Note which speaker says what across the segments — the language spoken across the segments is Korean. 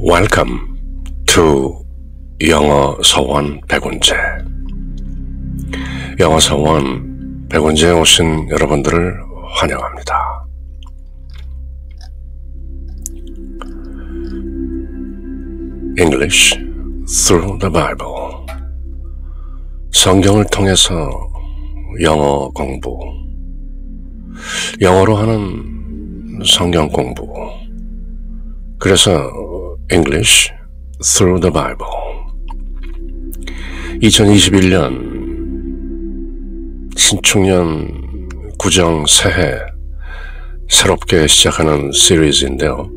Speaker 1: Welcome to 영어 서원 백운제. 영어 서원 백운제에 오신 여러분들을 환영합니다. English through the Bible. 성경을 통해서 영어 공부. 영어로 하는 성경 공부. 그래서 English through the Bible. 2021년 신축년 구정 새해 새롭게 시작하는 시리즈인데요.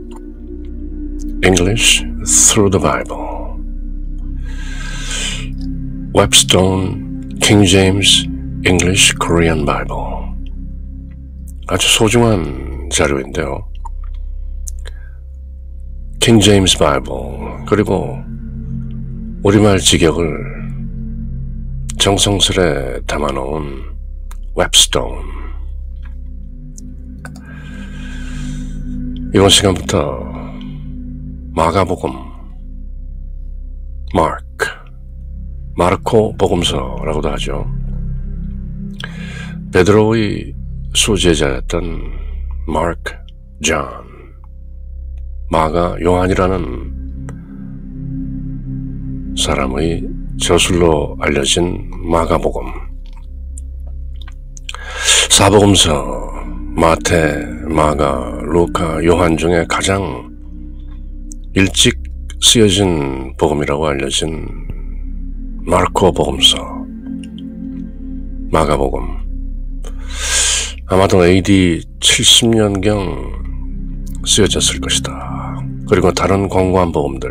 Speaker 1: English through the Bible. Webstone King James English Korean Bible. 아주 소중한 자료인데요. King James Bible 그리고 우리말 직역을 정성스레 담아놓은 Webstone. 이번 시간부터 마가복음 마르코 복음서라고도 하죠. 베드로의 수제자였던 마크, 존, 마가, 요한이라는 사람의 저술로 알려진 마가복음. 사복음서 마태, 마가, 루카, 요한 중에 가장 일찍 쓰여진 복음이라고 알려진 마르코 복음서, 마가복음. 아마도 AD 70년경 쓰여졌을 것이다. 그리고 다른 공고한 복음들,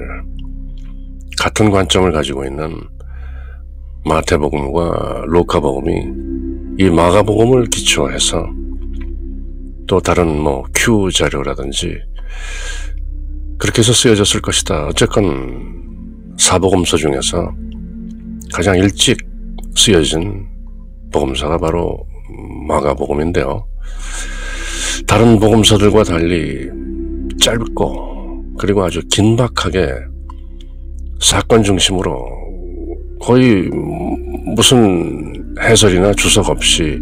Speaker 1: 같은 관점을 가지고 있는 마태복음과 루카복음이 이 마가복음을 기초해서 또 다른 큐 자료라든지 그렇게 해서 쓰여졌을 것이다. 어쨌건 사복음서 중에서 가장 일찍 쓰여진 복음서가 바로 마가복음인데요. 다른 복음서들과 달리 짧고 그리고 아주 긴박하게 사건 중심으로 거의 무슨 해설이나 주석 없이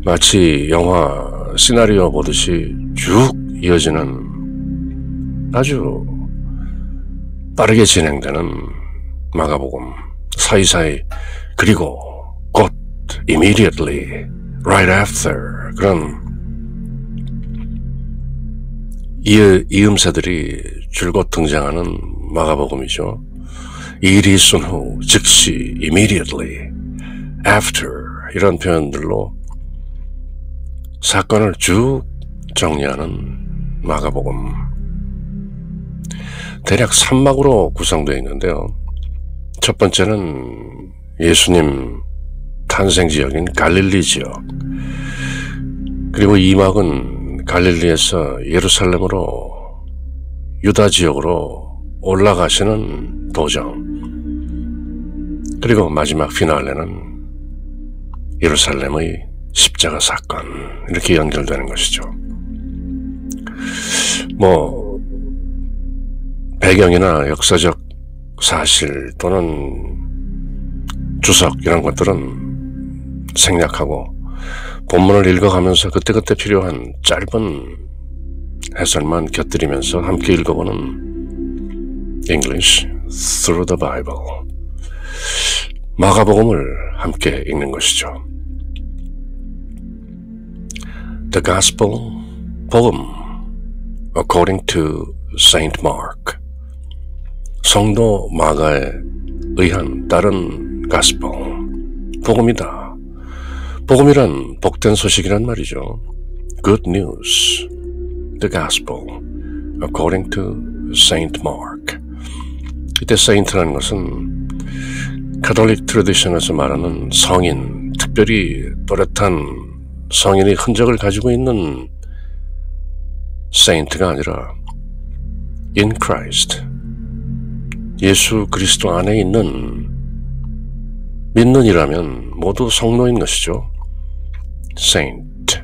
Speaker 1: 마치 영화 시나리오 보듯이 쭉 이어지는 아주 빠르게 진행되는 마가복음. 사이사이 그리고 곧 immediately, right after 그런 이음새들이 줄곧 등장하는 마가복음이죠. 일이 있은 후, 즉시, immediately, after 이런 표현들로 사건을 쭉 정리하는 마가복음. 대략 3막으로 구성되어 있는데요. 첫 번째는 예수님 탄생 지역인 갈릴리 지역. 그리고 2막은 갈릴리에서 예루살렘으로 유다 지역으로 올라가시는 도정. 그리고 마지막 피날레는 예루살렘의 십자가 사건. 이렇게 연결되는 것이죠. 배경이나 역사적 사실 또는 주석 이런 것들은 생략하고 본문을 읽어가면서 그때그때 필요한 짧은 해설만 곁들이면서 함께 읽어보는 English through the Bible. 마가복음을 함께 읽는 것이죠. The Gospel, 복음, according to Saint Mark. 성도 마가에 의한 다른 Gospel, 복음이다. 복음이란 복된 소식이란 말이죠. Good news, the Gospel, according to Saint Mark. 이때 Saint라는 것은 카톨릭 트래디션에서 말하는 성인, 특별히 또렷한 성인의 흔적을 가지고 있는 Saint가 아니라 in Christ, 예수 그리스도 안에 있는 믿는 이라면 모두 성도인 것이죠. Saint.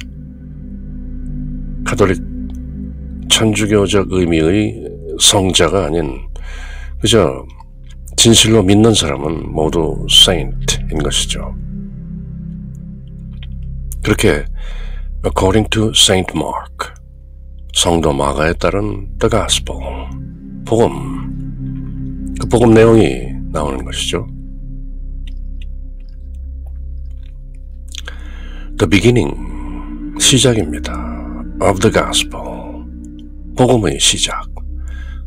Speaker 1: 카톨릭 천주교적 의미의 성자가 아닌 그저 진실로 믿는 사람은 모두 saint인 것이죠. 그렇게 according to Saint Mark, 성도 마가에 따른 the gospel, 복음, 그 복음 내용이 나오는 것이죠. The beginning, 시작입니다. of the gospel, 복음의 시작.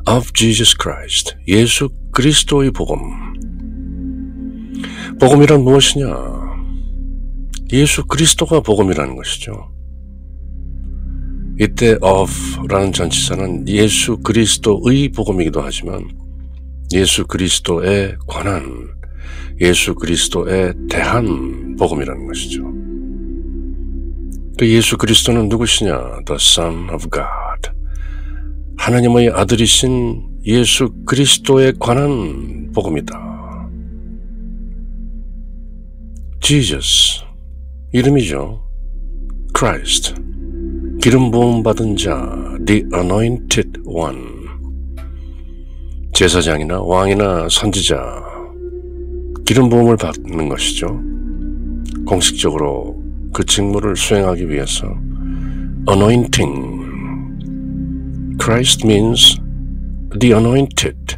Speaker 1: of Jesus Christ, 예수 그리스도의 복음. 복음이란 무엇이냐? 예수 그리스도가 복음이라는 것이죠. 이때 of라는 전치사는 예수 그리스도의 복음이기도 하지만 예수 그리스도에 관한, 예수 그리스도에 대한 복음이라는 것이죠. 그 예수 그리스도는 누구시냐? The Son of God, 하나님의 아들이신 예수 그리스도에 관한 복음이다. Jesus, 이름이죠. Christ, 기름 부음 받은 자, the anointed one, 제사장이나 왕이나 선지자, 기름 부음을 받는 것이죠. 공식적으로 그 직무를 수행하기 위해서 anointing, Christ means the anointed,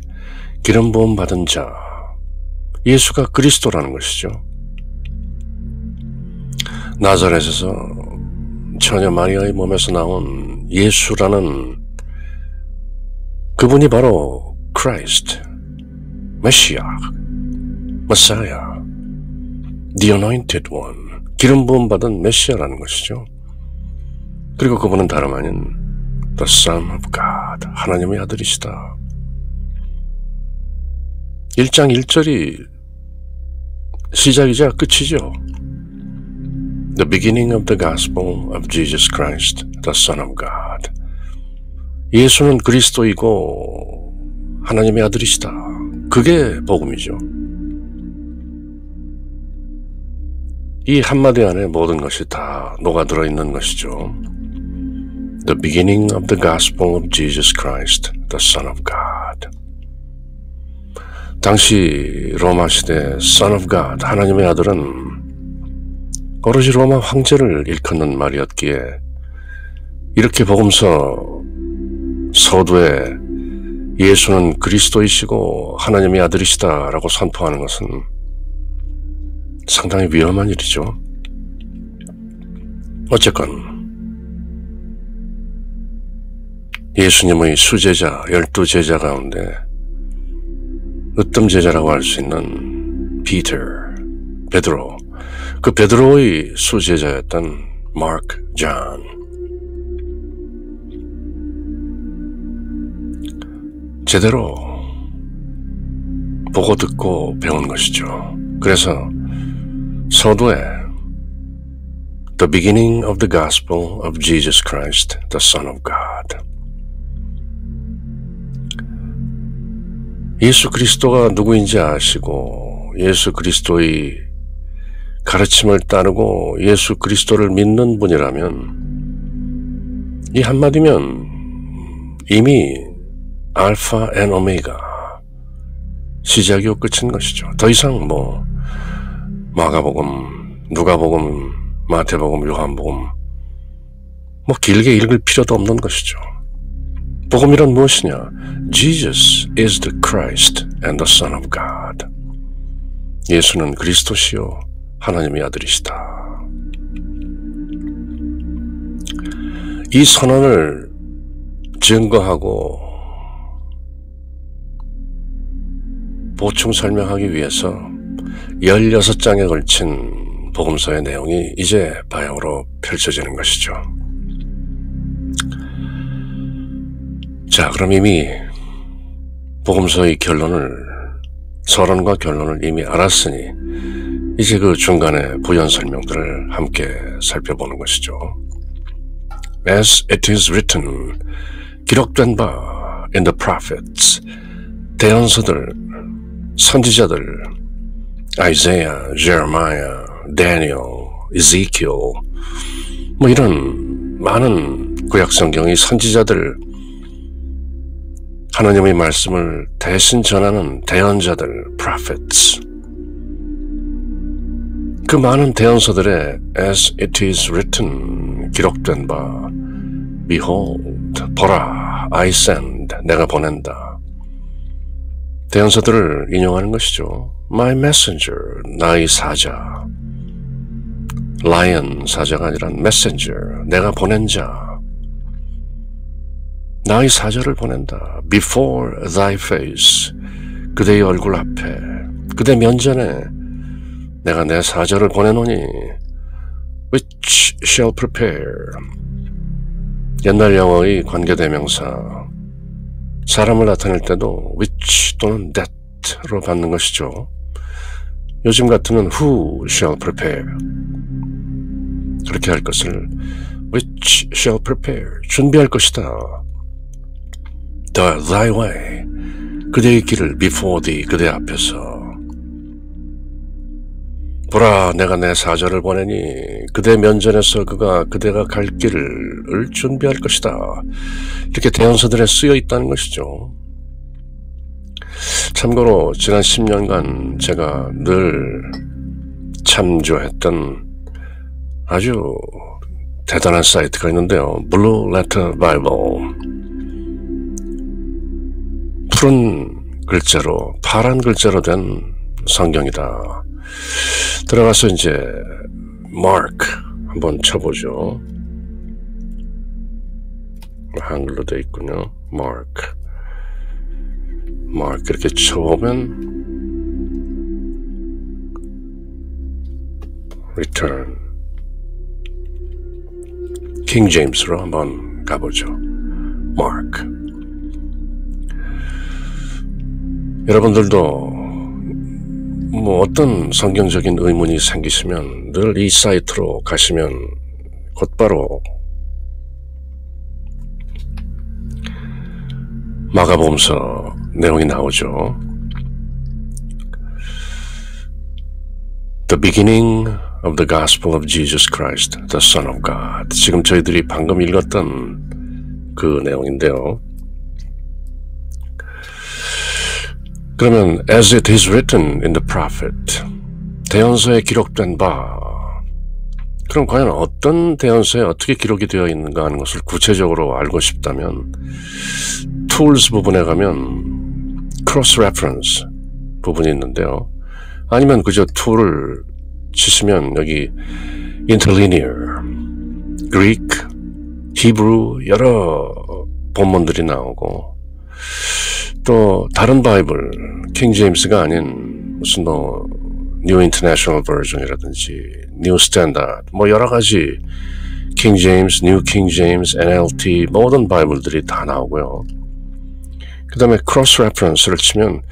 Speaker 1: 기름 부음 받은 자, 예수가 그리스도라는 것이죠. 나자렛에서 처녀 마리아의 몸에서 나온 예수라는 그분이 바로 Christ, 메시아, Messiah, the anointed one, 기름 부음 받은 메시아라는 것이죠. 그리고 그분은 다름 아닌 The Son of God, 하나님의 아들이시다. 1장 1절이 시작이자 끝이죠. The beginning of the gospel of Jesus Christ, the Son of God. 예수는 그리스도이고 하나님의 아들이시다. 그게 복음이죠. 이 한마디 안에 모든 것이 다 녹아들어 있는 것이죠. The beginning of the gospel of Jesus Christ, the Son of God. 당시 로마 시대 Son of God, 하나님의 아들은 오로지 로마 황제를 일컫는 말이었기에 이렇게 복음서 서두에 예수는 그리스도이시고 하나님의 아들이시다라고 선포하는 것은 상당히 위험한 일이죠. 어쨌건 예수님의 수제자, 12제자 가운데 으뜸 제자라고 할 수 있는 베드로, 그 베드로의 수제자였던 마크, 존. 제대로 보고 듣고 배운 것이죠. 그래서 서두에 The beginning of the gospel of Jesus Christ, the Son of God. 예수 그리스도가 누구인지 아시고 예수 그리스도의 가르침을 따르고 예수 그리스도를 믿는 분이라면 이 한마디면 이미 알파 앤 오메가, 시작이요 끝인 것이죠. 더 이상 마가복음, 누가복음, 마태복음, 요한복음 길게 읽을 필요도 없는 것이죠. 복음이란 무엇이냐? Jesus is the Christ and the Son of God. 예수는 그리스도시요 하나님의 아들이시다. 이 선언을 증거하고 보충 설명하기 위해서 16장에 걸친 복음서의 내용이 이제 바야흐로 펼쳐지는 것이죠. 자, 그럼 이미 복음서의 서론과 결론을 이미 알았으니 이제 그 중간에 부연 설명들을 함께 살펴보는 것이죠. As it is written, 기록된 바 in the prophets, 대언서들, 선지자들, Isaiah, Jeremiah, Daniel, Ezekiel, 이런 많은 구약 성경의 선지자들, 하나님의 말씀을 대신 전하는 대언자들, prophets. 그 많은 대언서들의 as it is written 기록된 바 behold, 보라, I send, 내가 보낸다. 대언서들을 인용하는 것이죠. My messenger, 나의 사자. lion, 사자가 아니라 messenger, 내가 보낸 자. 나의 사자를 보낸다. Before thy face, 그대의 얼굴 앞에, 그대 면전에 내가 내 사자를 보내노니 which shall prepare. 옛날 영어의 관계대명사, 사람을 나타낼 때도 which 또는 that로 받는 것이죠. 요즘 같으면 who shall prepare. 그렇게 할 것을 which shall prepare. 준비할 것이다. thy way. 그대의 길을 before thee. 그대 앞에서. 보라, 내가 내 사자를 보내니 그대 면전에서 그대가 갈 길을 준비할 것이다. 이렇게 대언서들에 쓰여 있다는 것이죠. 참고로 지난 10년간 제가 늘 참조했던 아주 대단한 사이트가 있는데요. Blue Letter Bible. 푸른 글자로, 파란 글자로 된 성경이다. 들어가서 이제 Mark 한번 쳐보죠. 한글로 되어 있군요. Mark 이렇게 쳐보면 Return. 킹 제임스로 한번 가보죠. Mark. 여러분들도 어떤 성경적인 의문이 생기시면 늘 이 사이트로 가시면 곧바로 마가복음서 내용이 나오죠. The beginning of the gospel of Jesus Christ, the Son of God. 지금 저희들이 방금 읽었던 그 내용인데요. 그러면 as it is written in the prophet, 대언서에 기록된 바. 그럼 과연 어떤 대언서에 어떻게 기록이 되어 있는가 하는 것을 구체적으로 알고 싶다면 tools 부분에 가면 cross reference 부분이 있는데요. 아니면 그저 툴을 치시면 여기 interlinear, Greek, Hebrew 여러 본문들이 나오고 또 다른 바이블, 킹 제임스가 아닌 무슨 New International Version이라든지 New Standard 여러 가지 king James, New King James, NLT 모든 바이블들이 다 나오고요. 그 다음에 cross reference를 치면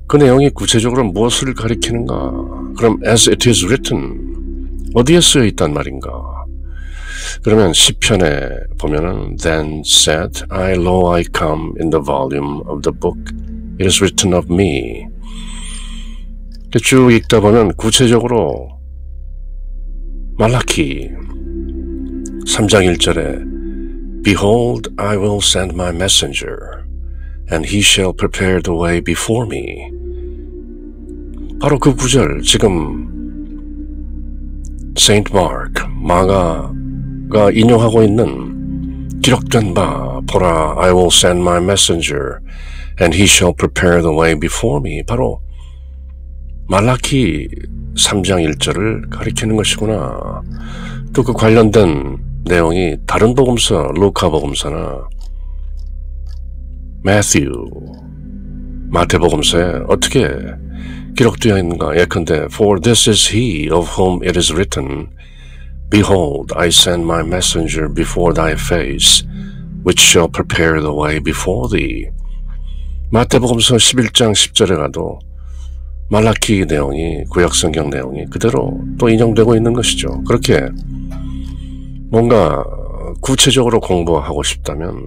Speaker 1: 그 내용이 구체적으로 무엇을 가리키는가. 그럼 as it is written 어디에 쓰여 있단 말인가. 그러면 시편에 보면은 Then said I, lo, I come in the volume of the book it is written of me. 쭉 읽다 보면 구체적으로 말라키 3장 1절에 Behold, I will send my messenger and he shall prepare the way before me. 바로 그 구절 지금 Saint Mark, 마가가 인용하고 있는 기록된 바 보라, I will send my messenger and he shall prepare the way before me. 바로 말라키 3장 1절을 가리키는 것이구나. 또 그 관련된 내용이 다른 복음서, 루카 복음서나 마태복음서에 어떻게 기록되어 있는가. 예컨대 For this is he of whom it is written Behold, I send my messenger before thy face which shall prepare the way before thee. 마태복음서 11장 10절에 가도 말라키 내용이, 구약성경 내용이 그대로 또 인용되고 있는 것이죠. 그렇게 뭔가 구체적으로 공부하고 싶다면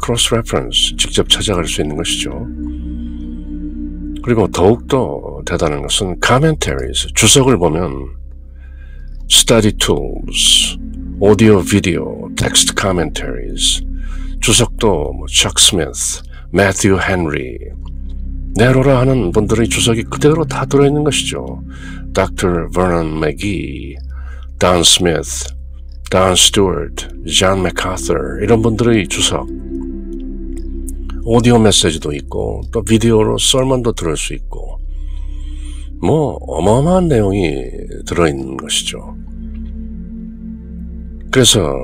Speaker 1: 크로스 레퍼런스 직접 찾아갈 수 있는 것이죠. 그리고 더욱더 대단한 것은 commentaries, 주석을 보면 study tools, audio, video, text commentaries, 주석도 Chuck Smith, 매튜 헨리, 네로라 하는 분들의 주석이 그대로 다 들어있는 것이죠. Dr. Vernon McGee, Don Smith, Don Stewart, John MacArthur 이런 분들의 주석, 오디오 메시지도 있고 또 비디오로 설문도 들을 수 있고 뭐 어마어마한 내용이 들어있는 것이죠. 그래서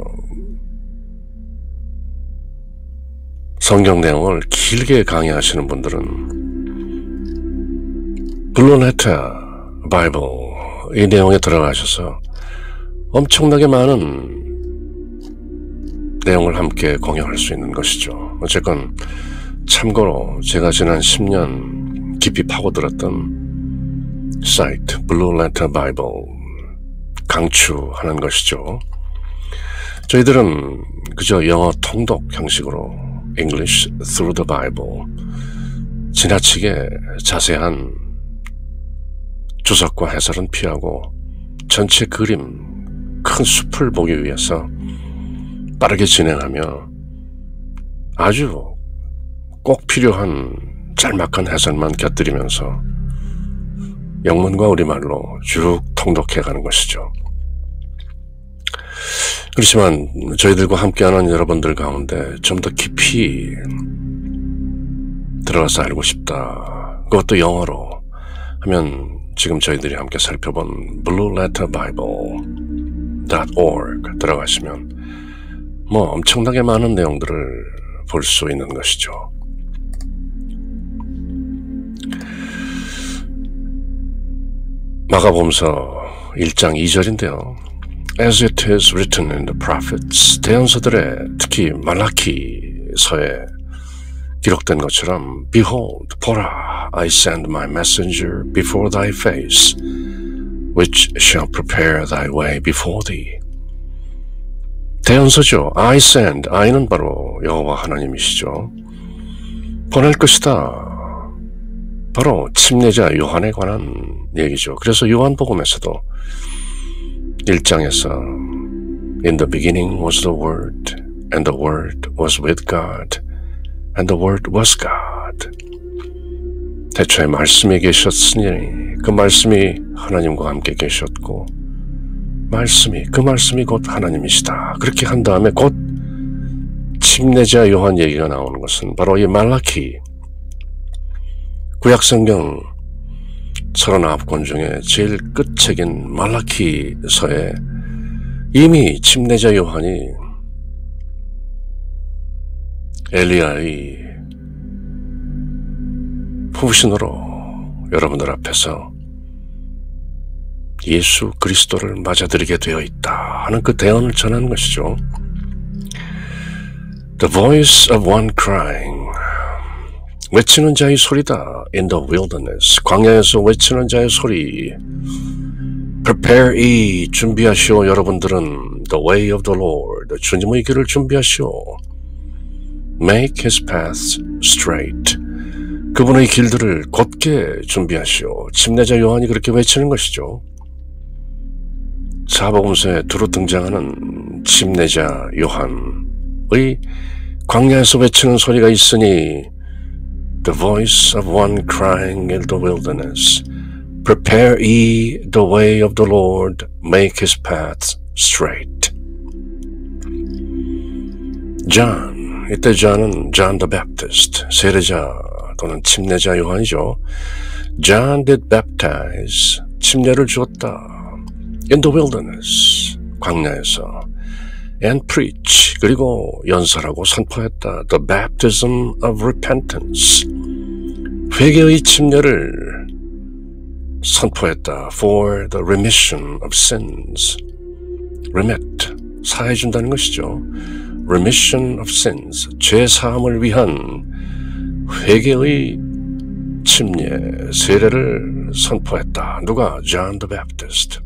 Speaker 1: 성경 내용을 길게 강의하시는 분들은 블루 레터 바이블 이 내용에 들어가셔서 엄청나게 많은 내용을 함께 공유할 수 있는 것이죠. 어쨌건 참고로 제가 지난 10년 깊이 파고들었던 사이트 블루 레터 바이블 강추하는 것이죠. 저희들은 그저 영어 통독 형식으로 English through the Bible 지나치게 자세한 주석과 해설은 피하고 전체 그림, 큰 숲을 보기 위해서 빠르게 진행하며 아주 꼭 필요한 짤막한 해설만 곁들이면서 영문과 우리말로 쭉 통독해가는 것이죠. 그렇지만 저희들과 함께하는 여러분들 가운데 좀 더 깊이 들어가서 알고 싶다, 그것도 영어로 하면 지금 저희들이 함께 살펴본 blueletterbible.org 들어가시면 뭐 엄청나게 많은 내용들을 볼 수 있는 것이죠. 마가복음서 1장 2절인데요. As it is written in the prophets, 대언서들의 특히 말라키서에 기록된 것처럼 Behold, 보라, I send my messenger before thy face, which shall prepare thy way before thee. 대언서죠. I send, I는 바로 여호와 하나님이시죠. 보낼 것이다. 바로 침례자 요한에 관한 얘기죠. 그래서 요한복음에서도 1장에서 In the beginning was the Word, and the Word was with God, and the Word was God. 태초에 말씀이 계셨으니 그 말씀이 하나님과 함께 계셨고 그 말씀이 곧 하나님이시다. 그렇게 한 다음에 곧 침례자 요한 얘기가 나오는 것은 바로 이 말라키, 구약성경 39권 중에 제일 끝책인 말라키서에 이미 침례자 요한이 엘리야의 후신으로 여러분들 앞에서 예수 그리스도를 맞아들이게 되어 있다 하는 그 대언을 전하는 것이죠. The voice of one crying, 외치는 자의 소리다. In the wilderness, 광야에서 외치는 자의 소리. Prepare ye, 준비하시오. 여러분들은 the way of the Lord, 주님의 길을 준비하시오. Make his paths straight, 그분의 길들을 곧게 준비하시오. 침례자 요한이 그렇게 외치는 것이죠. 사복음서에 두루 등장하는 침례자 요한의 광야에서 외치는 소리가 있으니 The voice of one crying in the wilderness, Prepare ye the way of the Lord, make his paths straight. John, 이때 John은 John the Baptist, 세례자 또는 침례자 요한이죠. John did baptize, 침례를 주었다. In the wilderness, 광야에서. And preach, 그리고 연설하고 선포했다. The baptism of repentance, 회개의 침례를 선포했다. For the remission of sins. remit, 사해준다는 것이죠. remission of sins, 죄사함을 위한 회개의 침례, 세례를 선포했다. 누가? John the Baptist.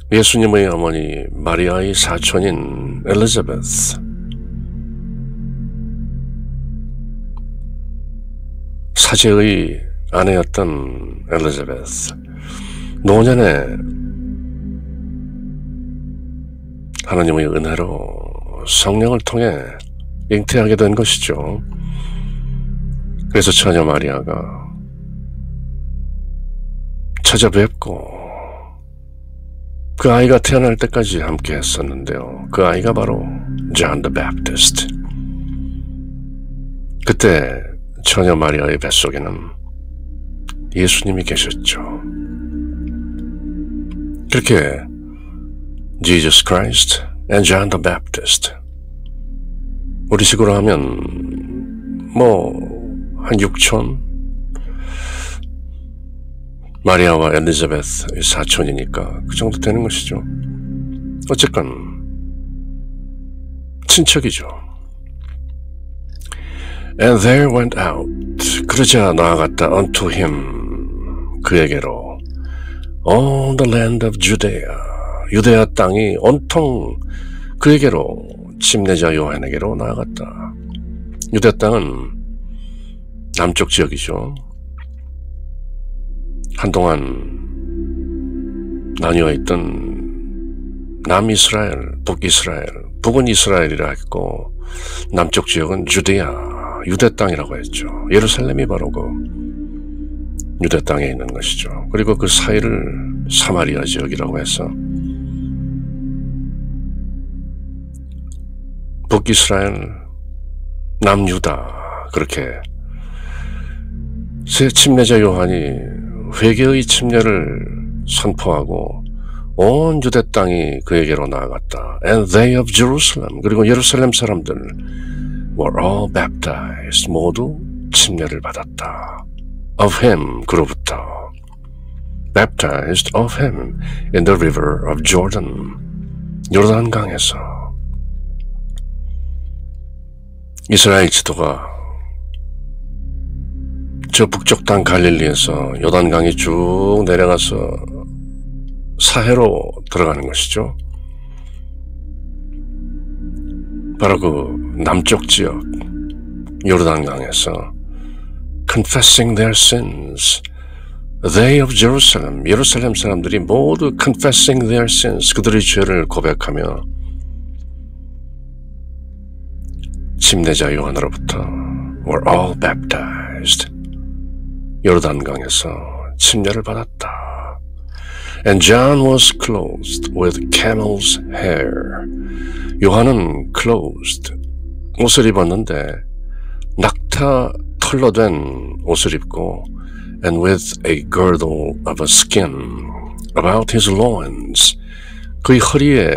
Speaker 1: 예수님의 어머니 마리아의 사촌인 엘리자베스, 사제의 아내였던 엘리자베스, 노년에 하나님의 은혜로 성령을 통해 잉태하게 된 것이죠. 그래서 처녀 마리아가 찾아뵙고 그 아이가 태어날 때까지 함께 했었는데요. 그 아이가 바로 John the Baptist. 그때 처녀 마리아의 뱃속에는 예수님이 계셨죠. 그렇게 Jesus Christ and John the Baptist, 우리식으로 하면 한 6촌, 마리아와 엘리자베스의 사촌이니까 그 정도 되는 것이죠. 어쨌건 친척이죠. And there went out, 그러자 나아갔다 unto him, 그에게로 all the land of Judea, 유대야 땅이 온통 그에게로, 침례자 요한에게로 나아갔다. 유대 땅은 남쪽 지역이죠. 한동안 나뉘어 있던 남이스라엘, 북이스라엘, 북은 이스라엘이라 했고 남쪽 지역은 주데아, 유대 땅이라고 했죠. 예루살렘이 바로 그 유대 땅에 있는 것이죠. 그리고 그 사이를 사마리아 지역이라고 해서 북이스라엘, 남유다, 그렇게 새 침례자 요한이 회개의 침례를 선포하고 온 유대 땅이 그에게로 나아갔다. And they of Jerusalem, 그리고 예루살렘 사람들 were all baptized, 모두 침례를 받았다. Of him, 그로부터 baptized of him in the river of Jordan, 요르단강에서. 이스라엘 지도가 저 북쪽 땅 갈릴리에서 요단강이 쭉 내려가서 사해로 들어가는 것이죠. 바로 그 남쪽 지역 요르단강에서 confessing their sins, they of Jerusalem, 예루살렘 사람들이 모두 confessing their sins, 그들의 죄를 고백하며 침례자 요한으로부터 were all baptized, 요르단강에서 침례를 받았다. And John was clothed with camel's hair. 요한은 clothed, 옷을 입었는데 낙타 털로 된 옷을 입고 and with a girdle of a skin about his loins, 그의 허리에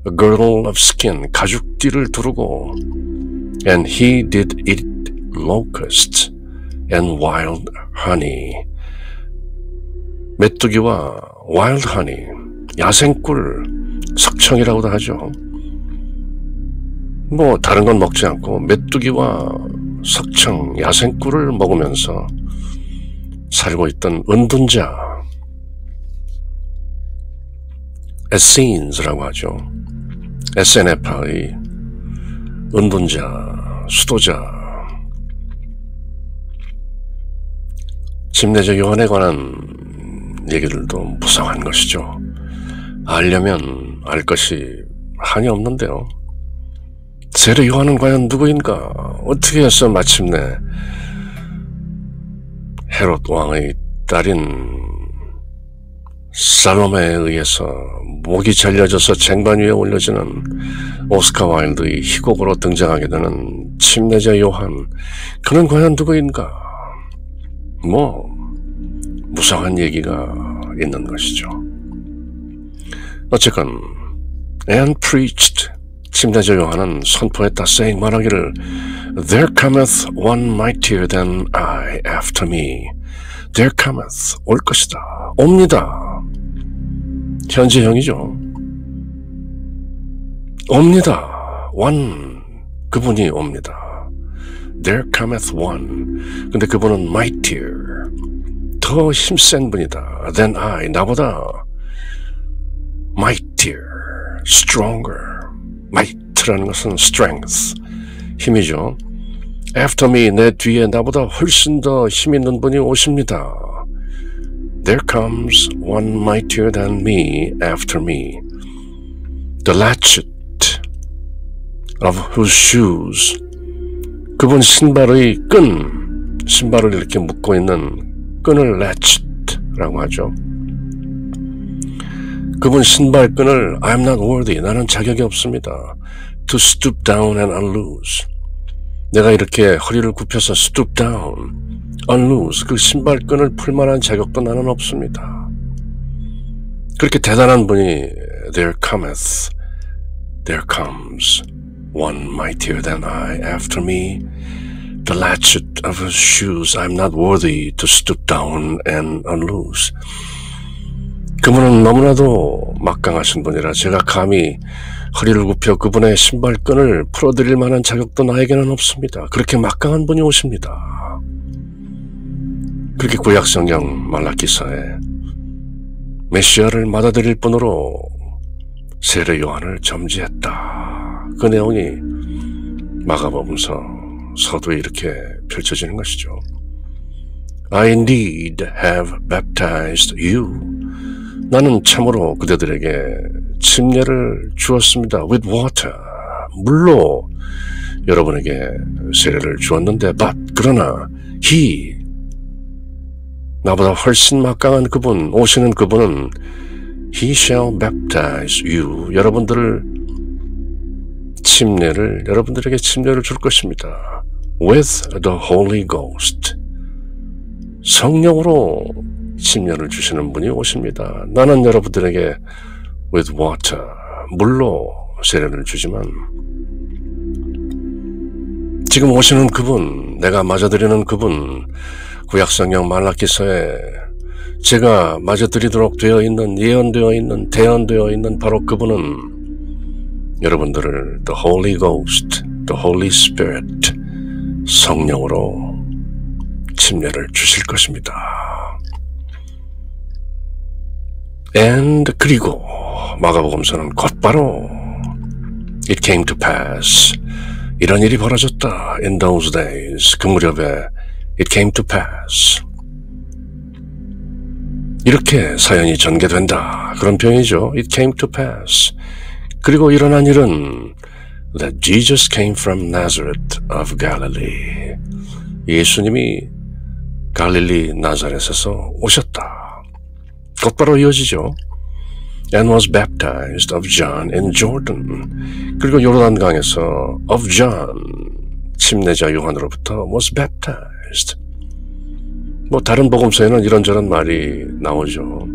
Speaker 1: a girdle of skin, 가죽띠를 두르고 and he did eat locusts and wild honey, 메뚜기와 wild honey, 야생꿀, 석청이라고도 하죠. 다른 건 먹지 않고 메뚜기와 석청, 야생꿀을 먹으면서 살고 있던 은둔자, 에세인즈라고 하죠. 에세네파의 은둔자, 수도자. 침례자 요한에 관한 얘기들도 무성한 것이죠. 알려면 알 것이 한이 없는데요. 세례 요한은 과연 누구인가? 어떻게 해서 마침내 헤롯 왕의 딸인 살로메에 의해서 목이 잘려져서 쟁반 위에 올려지는 오스카 와일드의 희곡으로 등장하게 되는 침례자 요한, 그는 과연 누구인가? 무성한 얘기가 있는 것이죠. 어쨌건 and preached, 침례자 요한은 선포했다, saying, 말하기를 There cometh one mightier than I after me. There cometh, 올 것이다, 옵니다. 현재형이죠. 옵니다. one, 그분이 옵니다. There cometh one. 근데 그분은 mightier, 더 힘센 분이다. than I, 나보다 mightier, stronger. might라는 것은 strength, 힘이죠. After me, 내 뒤에 나보다 훨씬 더 힘 있는 분이 오십니다. There comes one mightier than me after me. The latchet, of whose shoes, 그분 신발의 신발을 이렇게 묶고 있는 끈을 latchet라고 하죠. 그분 신발끈을 I'm not worthy, 나는 자격이 없습니다. To stoop down and unloose, 내가 이렇게 허리를 굽혀서 stoop down, unloose, 그 신발끈을 풀 만한 자격도 나는 없습니다. 그렇게 대단한 분이 There cometh, there comes one mightier than I after me, the latchet of his shoes I'm not worthy to stoop down and unloose. 그분은 너무나도 막강하신 분이라 제가 감히 허리를 굽혀 그분의 신발끈을 풀어드릴 만한 자격도 나에게는 없습니다. 그렇게 막강한 분이 오십니다. 그렇게 구약성경 말라기서에 메시아를 맞아들일 분으로 세례 요한을 점지했다. 그 내용이 마가복음서 서두에 이렇게 펼쳐지는 것이죠. I indeed have baptized you. 나는 참으로 그대들에게 침례를 주었습니다. With water, 물로 여러분에게 세례를 주었는데 그러나 He, 나보다 훨씬 막강한 그분, 오시는 그분은 He shall baptize you, 여러분들에게 침례를 줄 것입니다. With the Holy Ghost, 성령으로 침례를 주시는 분이 오십니다. 나는 여러분들에게 with water, 물로 세례를 주지만 지금 오시는 그분, 내가 맞아드리는 그분, 구약성경 말라기서에 제가 맞아드리도록 되어 있는, 예언되어 있는, 대언되어 있는 바로 그분은 여러분들을 the Holy Ghost, the Holy Spirit, 성령으로 침례를 주실 것입니다. And 그리고 마가복음서는 곧바로 It came to pass, 이런 일이 벌어졌다. In those days, 그 무렵에 It came to pass, 이렇게 사연이 전개된다. 그런 표현이죠. It came to pass. 그리고 일어난 일은 that Jesus came from Nazareth of Galilee, 예수님이 갈릴리 나사렛에서 오셨다. 곧바로 이어지죠. And was baptized of John in Jordan. 그리고 요르단강에서 of John, 침례자 요한으로부터 was baptized. 다른 복음서에는 이런저런 말이 나오죠.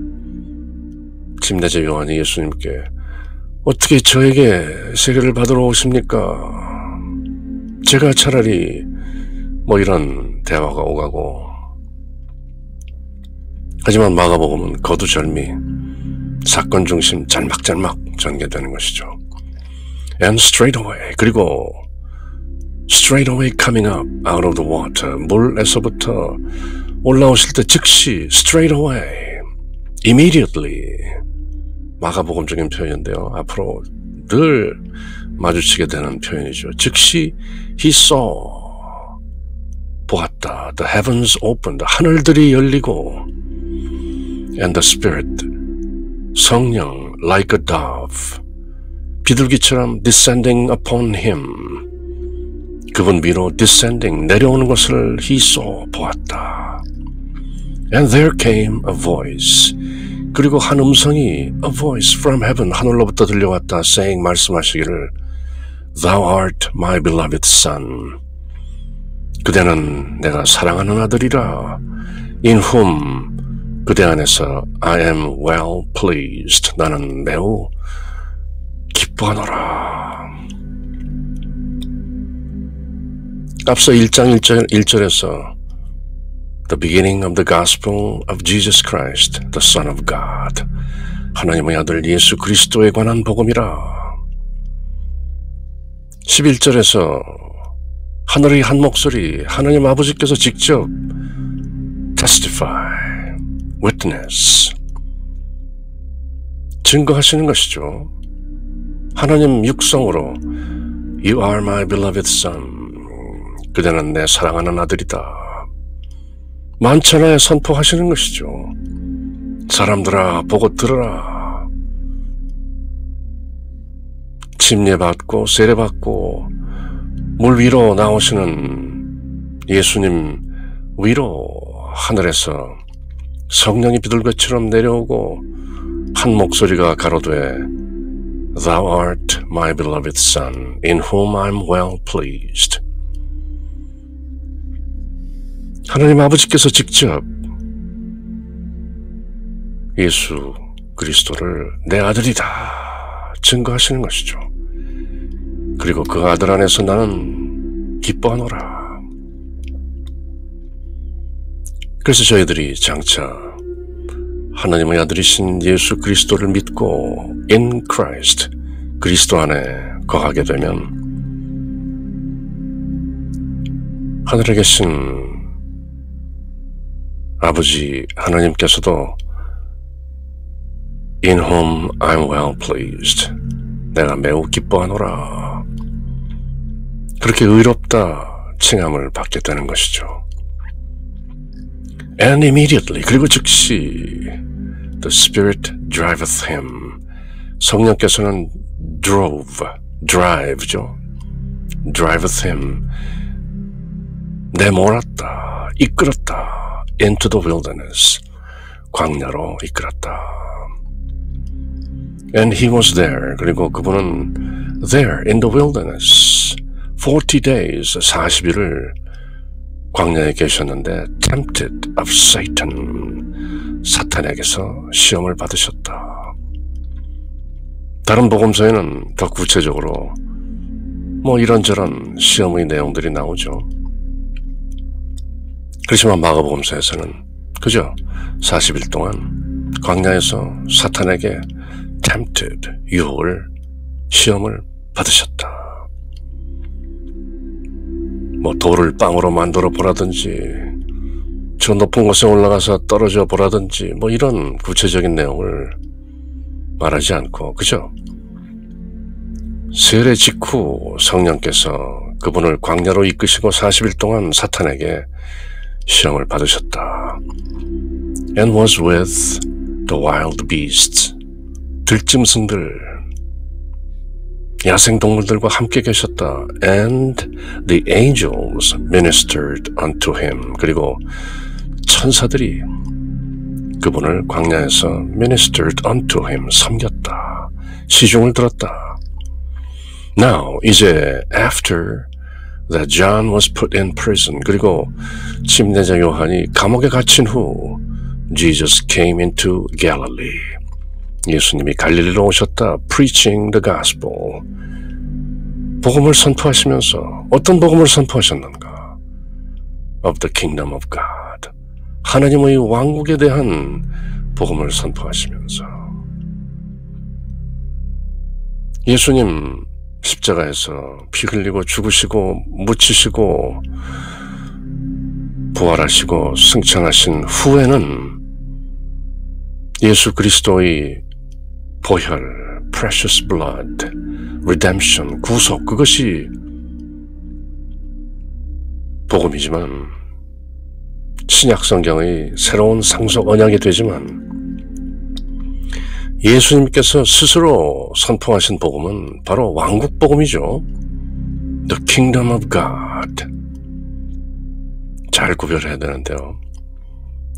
Speaker 1: 침례자 요한이 예수님께 어떻게 저에게 세례를 받으러 오십니까? 제가 차라리 이런 대화가 오가고, 하지만 마가복음은 거두절미, 사건 중심 잘막잘막 전개되는 것이죠. And straight away, 그리고 straight away coming up out of the water, 물에서부터 올라오실 때 즉시 straight away, immediately, 마가복음적인 표현인데요. 앞으로 늘 마주치게 되는 표현이죠. 즉시 he saw, 보았다. The heavens opened, 하늘들이 열리고, and the Spirit, 성령, like a dove, 비둘기처럼 descending upon him, 그분 위로 descending, 내려오는 것을 he saw, 보았다. And there came a voice, 그리고 한 음성이 a voice from heaven, 하늘로부터 들려왔다. saying, 말씀하시기를 Thou art my beloved son, 그대는 내가 사랑하는 아들이라. In whom, 그대 안에서 I am well pleased, 나는 매우 기뻐하노라. 앞서 1장 1절에서 The beginning of the gospel of Jesus Christ, the Son of God, 하나님의 아들 예수 그리스도에 관한 복음이라. 11절에서 하늘의 한 목소리, 하나님 아버지께서 직접 testify, witness, 증거하시는 것이죠. 하나님 육성으로 You are my beloved son, 그대는 내 사랑하는 아들이다. 만천하에 선포하시는 것이죠. 사람들아 보고 들으라. 침례받고 세례받고 물 위로 나오시는 예수님 위로 하늘에서 성령이 비둘기처럼 내려오고 한 목소리가 가로되 Thou art my beloved Son, in whom I'm well pleased. 하나님 아버지께서 직접 예수 그리스도를 내 아들이다 증거하시는 것이죠. 그리고 그 아들 안에서 나는 기뻐하노라. 그래서 저희들이 장차 하나님의 아들이신 예수 그리스도를 믿고 in Christ, 그리스도 안에 거하게 되면 하늘에 계신 아버지 하나님께서도 in whom I'm well pleased, 내가 매우 기뻐하노라, 그렇게 의롭다 칭함을 받게 되는 것이죠. And immediately, 그리고 즉시 the Spirit driveth him, 성령께서는 drive죠. driveth him, 내몰았다, 이끌었다, into the wilderness, 광야로 이끌었다. And he was there, 그리고 그분은 there in the wilderness 40 days, 40일을 광야에 계셨는데 tempted of Satan, 사탄에게서 시험을 받으셨다. 다른 복음서에는 더 구체적으로 이런저런 시험의 내용들이 나오죠. 그렇지만 마가복음서에서는 그저 40일 동안 광야에서 사탄에게 tempted, 유혹을, 시험을 받으셨다. 돌을 빵으로 만들어 보라든지 저 높은 곳에 올라가서 떨어져 보라든지 이런 구체적인 내용을 말하지 않고 그죠? 세례 직후 성령께서 그분을 광야로 이끄시고 40일 동안 사탄에게 시험을 받으셨다. And was with the wild beasts, 들짐승들, 야생동물들과 함께 계셨다. And the angels ministered unto him, 그리고 천사들이 그분을 광야에서 ministered unto him, 섬겼다, 시중을 들었다. Now, 이제 after that John was put in prison, 그리고 침례자 요한이 감옥에 갇힌 후 Jesus came into Galilee, 예수님이 갈릴리로 오셨다. preaching the gospel, 복음을 선포하시면서 어떤 복음을 선포하셨는가? of the kingdom of God, 하나님의 왕국에 대한 복음을 선포하시면서 예수님 십자가에서 피 흘리고 죽으시고 묻히시고 부활하시고 승천하신 후에는 예수 그리스도의 보혈, precious blood, redemption, 구속, 그것이 복음이지만 신약 성경의 새로운 상속 언약이 되지만 예수님께서 스스로 선포하신 복음은 바로 왕국 복음이죠. The kingdom of God. 잘 구별해야 되는데요.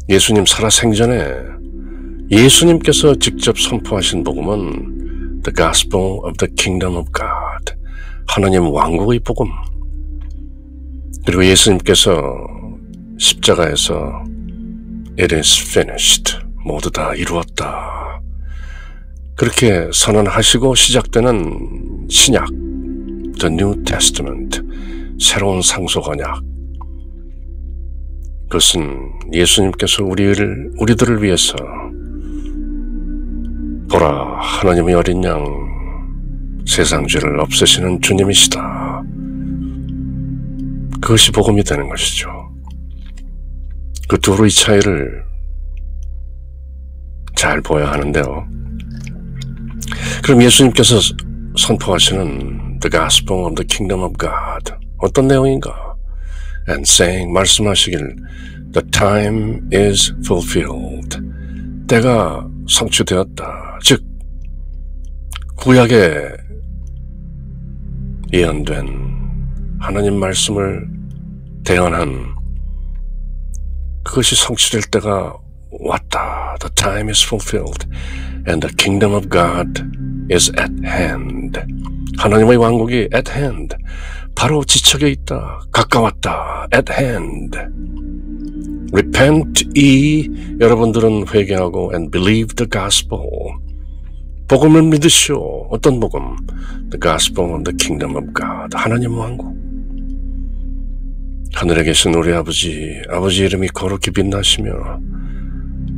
Speaker 1: 예수님 살아생전에 예수님께서 직접 선포하신 복음은 The gospel of the kingdom of God, 하나님 왕국의 복음. 그리고 예수님께서 십자가에서 It is finished, 모두 다 이루었다, 그렇게 선언하시고 시작되는 신약, The New Testament, 새로운 상속 언약. 그것은 예수님께서 우리들을 위해서 보라, 하나님의 어린 양, 세상 죄를 없애시는 주님이시다, 그것이 복음이 되는 것이죠. 그 둘의 차이를 잘 보아야 하는데요. 그럼 예수님께서 선포하시는 The Gospel of the Kingdom of God, 어떤 내용인가? And saying, 말씀하시길 The time is fulfilled, 때가 성취되었다. 즉 구약에 예언된 하나님 말씀을 대언한 그것이 성취될 때가 왔다. The time is fulfilled and the kingdom of God is at hand. 하나님의 왕국이 at hand. 바로 지척에 있다. 가까웠다. at hand. Repent ye, 여러분들은 회개하고 and believe the gospel. 복음을 믿으시오. 어떤 복음? The gospel of the kingdom of God. 하나님 왕국. 하늘에 계신 우리 아버지 이름이 거룩히 빛나시며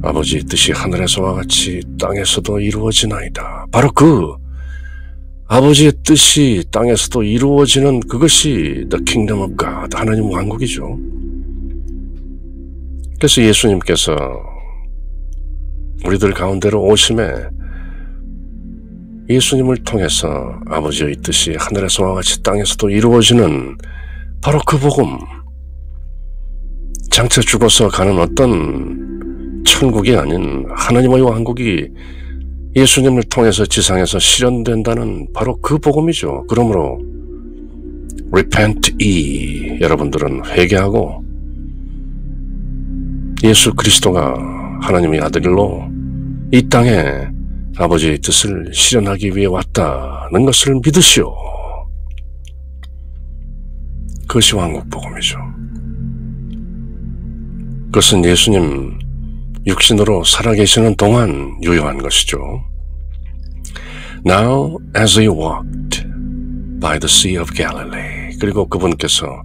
Speaker 1: 아버지의 뜻이 하늘에서와 같이 땅에서도 이루어지나이다. 바로 그 아버지의 뜻이 땅에서도 이루어지는 그것이 The kingdom of God. 하나님 왕국이죠. 그래서 예수님께서 우리들 가운데로 오심에 예수님을 통해서 아버지의 뜻이 하늘에서와 같이 땅에서도 이루어지는 바로 그 복음, 장차 죽어서 가는 어떤 천국이 아닌 하나님의 왕국이 예수님을 통해서 지상에서 실현된다는 바로 그 복음이죠. 그러므로 Repent ye, 여러분들은 회개하고 예수 그리스도가 하나님의 아들로 이 땅에 아버지의 뜻을 실현하기 위해 왔다는 것을 믿으시오. 그것이 왕국 복음이죠. 그것은 예수님 육신으로 살아계시는 동안 유효한 것이죠. Now as he walked by the Sea of Galilee, 그리고 그분께서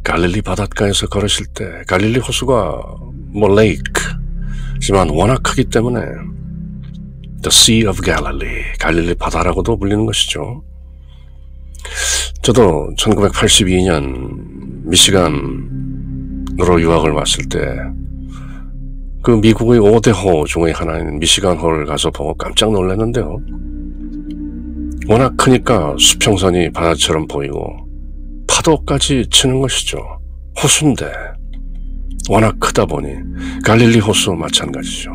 Speaker 1: 갈릴리 바닷가에서 걸으실 때 갈릴리 호수가 레이크지만 워낙 크기 때문에 The Sea of Galilee, 갈릴리 바다라고도 불리는 것이죠. 저도 1982년 미시간으로 유학을 왔을 때 그 미국의 5대 호 중의 하나인 미시간호를 가서 보고 깜짝 놀랐는데요. 워낙 크니까 수평선이 바다처럼 보이고 파도까지 치는 것이죠. 호수인데 워낙 크다 보니 갈릴리 호수 마찬가지죠.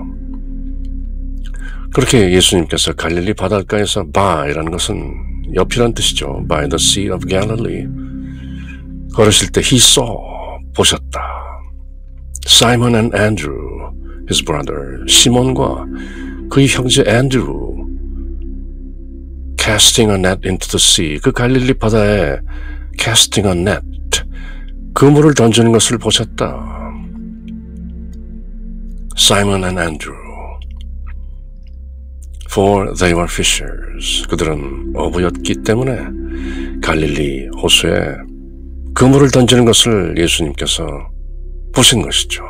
Speaker 1: 그렇게 예수님께서 갈릴리 바닷가에서 by라는 것은 옆이란 뜻이죠. By the Sea of Galilee 걸으실 때 he saw, 보셨다. Simon and Andrew, his brother, 시몬과 그의 형제 앤드루 casting a net into the sea, 그 갈릴리 바다에 casting a net, 그물을 던지는 것을 보셨다. Simon and Andrew, for they were fishers, 그들은 어부였기 때문에 갈릴리 호수에 그물을 던지는 것을 예수님께서 보신 것이죠.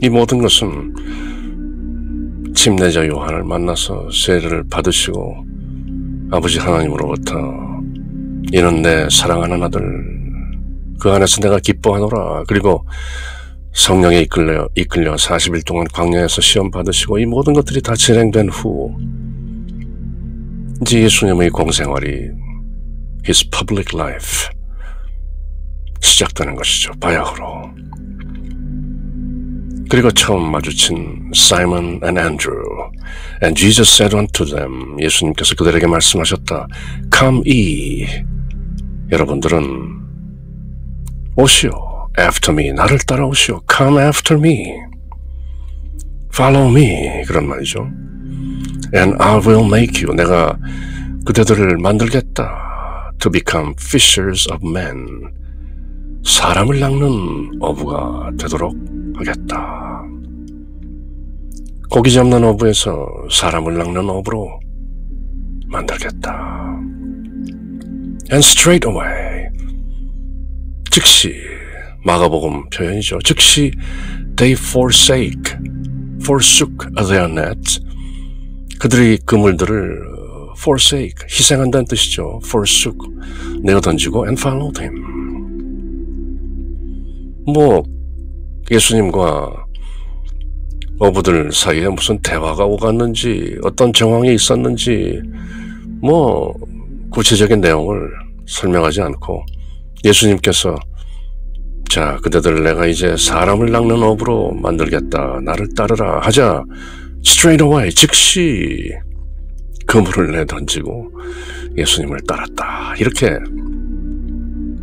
Speaker 1: 이 모든 것은 침례자 요한을 만나서 세례를 받으시고 아버지 하나님으로부터 이는 내 사랑하는 아들, 그 안에서 내가 기뻐하노라, 그리고 성령에 이끌려 40일 동안 광야에서 시험 받으시고 이 모든 것들이 다 진행된 후 이제 예수님의 공생활이 His public life 시작되는 것이죠. 바야흐로. 그리고 처음 마주친 Simon and Andrew, and Jesus said unto them, 예수님께서 그들에게 말씀하셨다. Come ye, 여러분들은 오시오. After me, 나를 따라오시오. Come after me, follow me, 그런 말이죠. And I will make you, 내가 그대들을 만들겠다. To become fishers of men, 사람을 낚는 어부가 되도록 하겠다. 고기 잡는 어부에서 사람을 낚는 어부로 만들겠다. And straight away, 즉시, 마가복음 표현이죠. 즉시 they forsook their net, 그들이 그물들을 forsake, 희생한다는 뜻이죠. forsook, 내어던지고 and followed him. 예수님과 어부들 사이에 무슨 대화가 오갔는지 어떤 정황이 있었는지 구체적인 내용을 설명하지 않고 예수님께서 자, 그대들 내가 이제 사람을 낚는 어부로 만들겠다. 나를 따르라 하자 straight away, 즉시 그물을 내던지고 예수님을 따랐다. 이렇게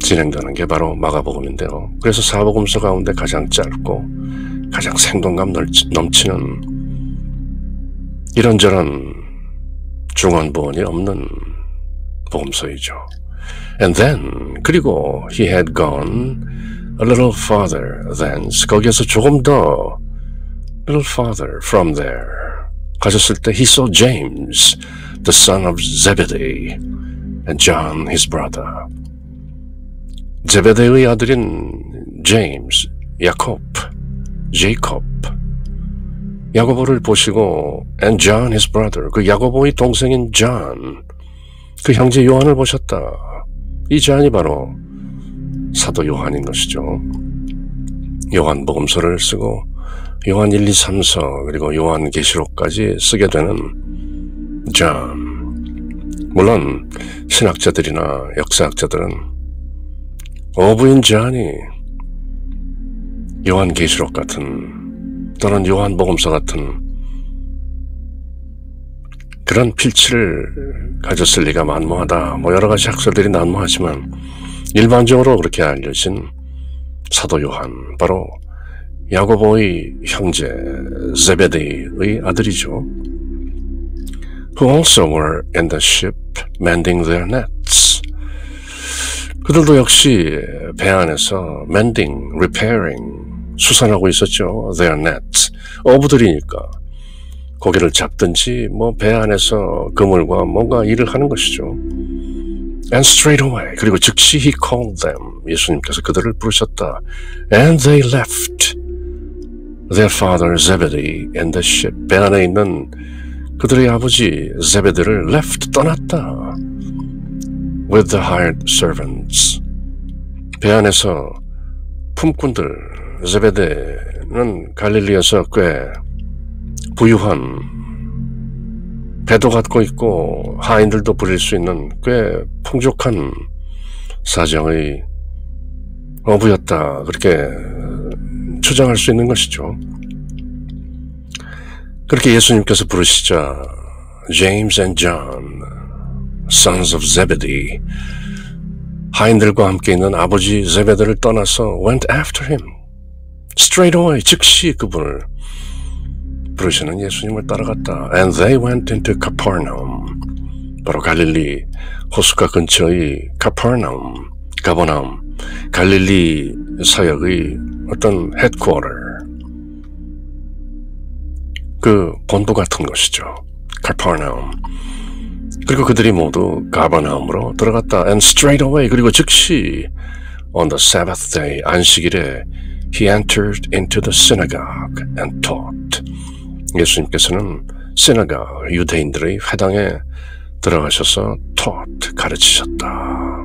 Speaker 1: 진행되는 게 바로 마가복음인데요. 그래서 사복음서 가운데 가장 짧고 가장 생동감 넘치는 이런저런 중언부언이 없는 복음서이죠. And then, 그리고 he had gone a little farther thence, 거기에서 조금 더 little farther from there 가셨을 때 he saw James, the son of Zebedee, and John, his brother. 제베데의 아들인 제임스, 제이콥, 야고보를 보시고 and John, his brother, 그 야고보의 동생인 John, 그 형제 요한을 보셨다. 이 존이 바로 사도 요한인 것이죠. 요한복음서를 쓰고 요한 1, 2, 3서 그리고 요한계시록까지 쓰게 되는 존. 물론 신학자들이나 역사학자들은 어부인 존이 요한계시록 같은 또는 요한복음서 같은 그런 필치를 가졌을 리가 만무하다. 뭐 여러 가지 학설들이 난무하지만 일반적으로 그렇게 알려진 사도 요한, 바로 야고보의 형제 제베데이의 아들이죠. Who also were in the ship mending their nets. 그들도 역시 배 안에서 mending, repairing, 수선하고 있었죠. Their nets. 어부들이니까 고기를 잡든지 뭐 배 안에서 그물과 뭔가 일을 하는 것이죠. And straight away, 그리고 즉시 he called them, 예수님께서 그들을 부르셨다. And they left their father Zebedee in the ship. 배 안에 있는 그들의 아버지 제베드를 left, 떠났다. With the hired servants. 배 안에서 품꾼들, 제베데는 갈릴리에서 꽤 부유한, 배도 갖고 있고 하인들도 부릴 수 있는 꽤 풍족한 사정의 어부였다. 그렇게 추정할 수 있는 것이죠. 그렇게 예수님께서 부르시자 James and John, sons of Zebedee, 하인들과 함께 있는 아버지 제베드를 떠나서 went after him. Straight away, 즉시 그분을 부르시는 예수님을 따라갔다. And they went into Capernaum. 바로 갈릴리 호숫가 근처의 가버나움, 갈릴리 사역의 어떤 헤드쿼터, 그 본부 같은 것이죠. Capernaum. 그리고 그들이 모두 가버나움으로 들어갔다. And straight away, 그리고 즉시 on the Sabbath day, 안식일에 he entered into the synagogue and taught. 예수님께서는 synagogue, 유대인들의 회당에 들어가셔서 taught, 가르치셨다.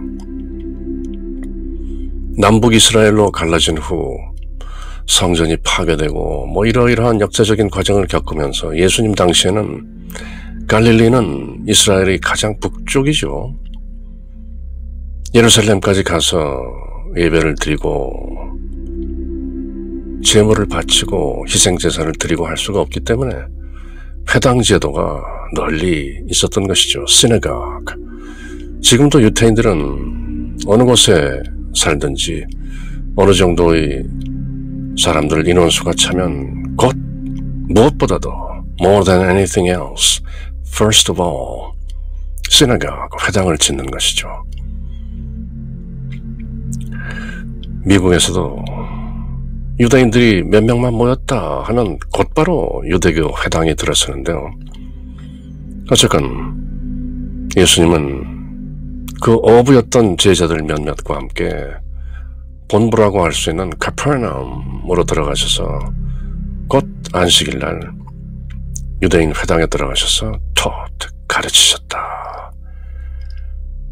Speaker 1: 남북 이스라엘로 갈라진 후 성전이 파괴되고 뭐 이러이러한 역사적인 과정을 겪으면서 예수님 당시에는 갈릴리는 이스라엘의 가장 북쪽이죠. 예루살렘까지 가서 예배를 드리고 제물을 바치고 희생제사를 드리고 할 수가 없기 때문에 회당 제도가 널리 있었던 것이죠. synagogue. 지금도 유태인들은 어느 곳에 살든지 어느 정도의 사람들 인원수가 차면 곧 무엇보다도 more than anything else, first of all, synagogue, 회당을 짓는 것이죠. 미국에서도 유대인들이 몇 명만 모였다 하면 곧바로 유대교 회당에 들어서는데요. 어쨌건 예수님은 그 어부였던 제자들 몇몇과 함께 본부라고 할 수 있는 카퍼나움으로 들어가셔서 곧 안식일 날 유대인 회당에 들어가셔서 taught, 가르치셨다.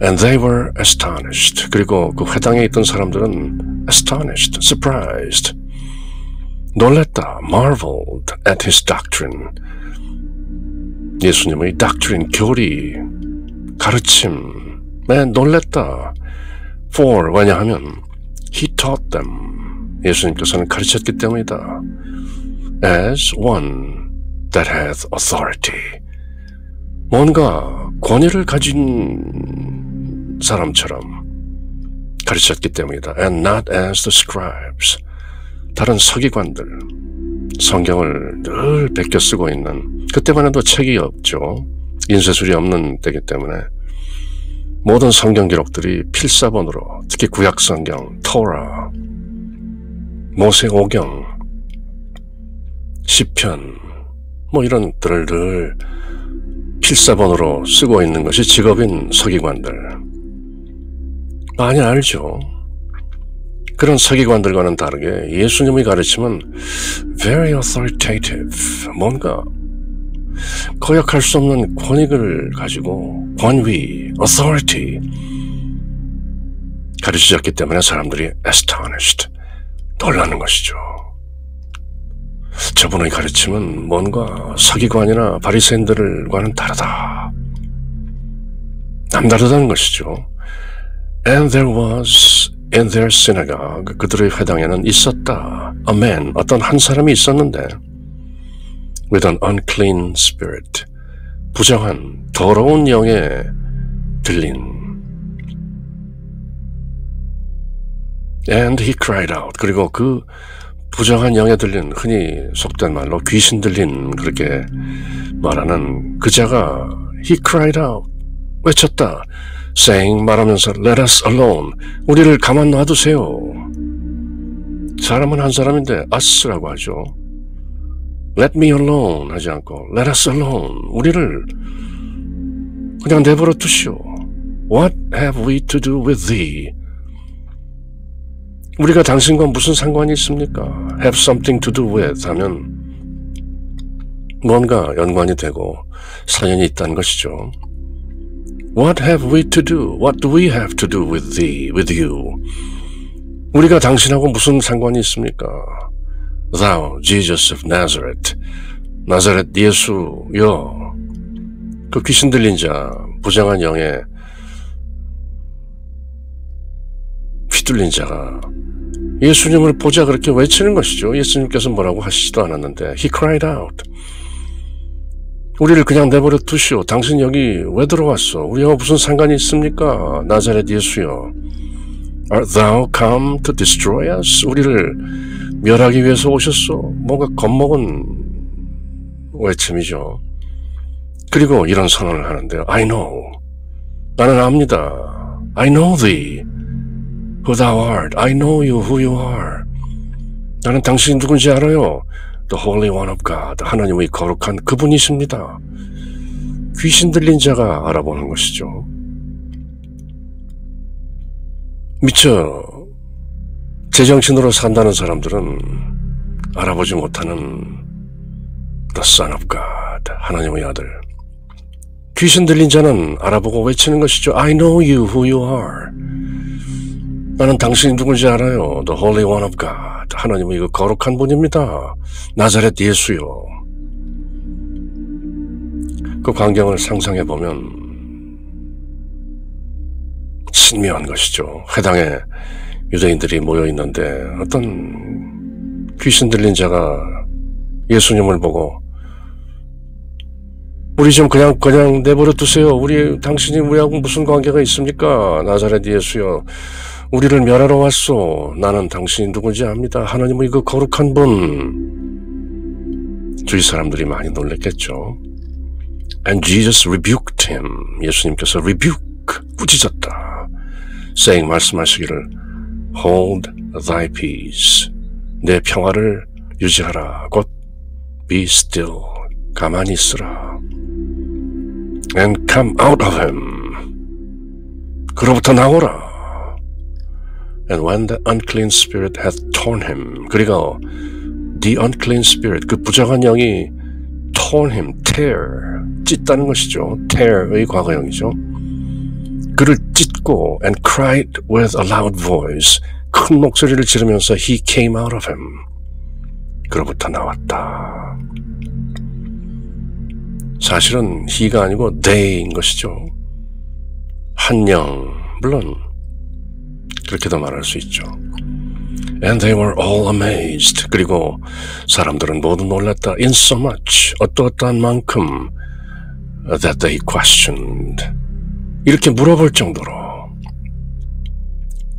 Speaker 1: And they were astonished. 그리고 그 회당에 있던 사람들은 astonished, surprised, 놀랬다, marveled at his doctrine. 예수님의 doctrine, 교리, 가르침에 놀랬다. For, 왜냐하면 he taught them. 예수님께서는 가르쳤기 때문이다. As one that hath authority. 뭔가 권위를 가진 사람처럼 가르쳤기 때문이다. And not as the scribes. 다른 서기관들. 성경을 늘 베껴 쓰고 있는, 그때만 해도 책이 없죠. 인쇄술이 없는 때기 때문에 모든 성경 기록들이 필사본으로, 특히 구약성경, 토라, 모세오경, 시편 뭐 이런 것들을 늘 필사본으로 쓰고 있는 것이 직업인 서기관들. 많이 알죠. 그런 서기관들과는 다르게 예수님의 가르침은 very authoritative, 뭔가 거역할 수 없는 권위를 가지고 권위, authority 가르치셨기 때문에 사람들이 astonished, 놀라는 것이죠. 저분의 가르침은 뭔가 서기관이나 바리새인들과는 다르다. 남다르다는 것이죠. And there was in their synagogue, 그들의 회당에는 있었다. A man, 어떤 한 사람이 있었는데 with an unclean spirit, 부정한 더러운 영에 들린. And he cried out. 그리고 그 부정한 영에 들린, 흔히 속된 말로 귀신 들린, 그렇게 말하는 그 자가 he cried out, 외쳤다. saying, 말하면서 let us alone, 우리를 가만 놔두세요. 사람은 한 사람인데 us라고 하죠. let me alone 하지 않고 let us alone, 우리를 그냥 내버려 두시오. What have we to do with thee? 우리가 당신과 무슨 상관이 있습니까? have something to do with 하면 뭔가 연관이 되고 사연이 있다는 것이죠. What have we to do? What do we have to do with thee, with you? 우리가 당신하고 무슨 상관이 있습니까? Thou, Jesus of Nazareth, 나사렛 예수여, 그 귀신 들린 자, 부정한 영에 휘둘린 자가 예수님을 보자 그렇게 외치는 것이죠. 예수님께서 뭐라고 하시지도 않았는데 He cried out. 우리를 그냥 내버려 두시오. 당신 여기 왜 들어왔어? 우리와 무슨 상관이 있습니까? 나사렛 예수여. Art thou come to destroy us? 우리를 멸하기 위해서 오셨소? 뭔가 겁먹은 외침이죠. 그리고 이런 선언을 하는데요. I know. 나는 압니다. I know thee. Who thou art. I know you, who you are. 나는 당신이 누군지 알아요. The Holy One of God. 하나님의 거룩한 그분이십니다. 귀신 들린 자가 알아보는 것이죠. 미처 제정신으로 산다는 사람들은 알아보지 못하는 The Son of God. 하나님의 아들. 귀신 들린 자는 알아보고 외치는 것이죠. I know you, who you are. 나는 당신이 누군지 알아요. The Holy One of God. 하나님의 그 거룩한 분입니다. 나사렛 예수요. 그 광경을 상상해 보면 신미한 것이죠. 회당에 유대인들이 모여 있는데 어떤 귀신 들린 자가 예수님을 보고 우리 좀 그냥 내버려 두세요. 당신이 우리하고 무슨 관계가 있습니까? 나사렛 예수요. 우리를 멸하러 왔소. 나는 당신이 누군지 압니다. 하나님의 그 거룩한 분. 주위 사람들이 많이 놀랬겠죠. And Jesus rebuked him. 예수님께서 rebuke, 꾸짖었다. saying, 말씀하시기를 hold thy peace. 내 평화를 유지하라. 곧 be still. 가만히 있으라. And come out of him. 그로부터 나오라. And when the unclean spirit hath torn him, 그리고 the unclean spirit, 그 부정한 영이 torn him, tear, 찢다는 것이죠. tear의 과거형이죠. 그를 찢고 and cried with a loud voice, 큰 목소리를 지르면서 he came out of him, 그로부터 나왔다. 사실은 he가 아니고 they인 것이죠. 한 영, 물론 그렇게도 말할 수 있죠. And they were all amazed. 그리고 사람들은 모두 놀랐다. In so much, 어떠한 만큼 that they questioned. 이렇게 물어볼 정도로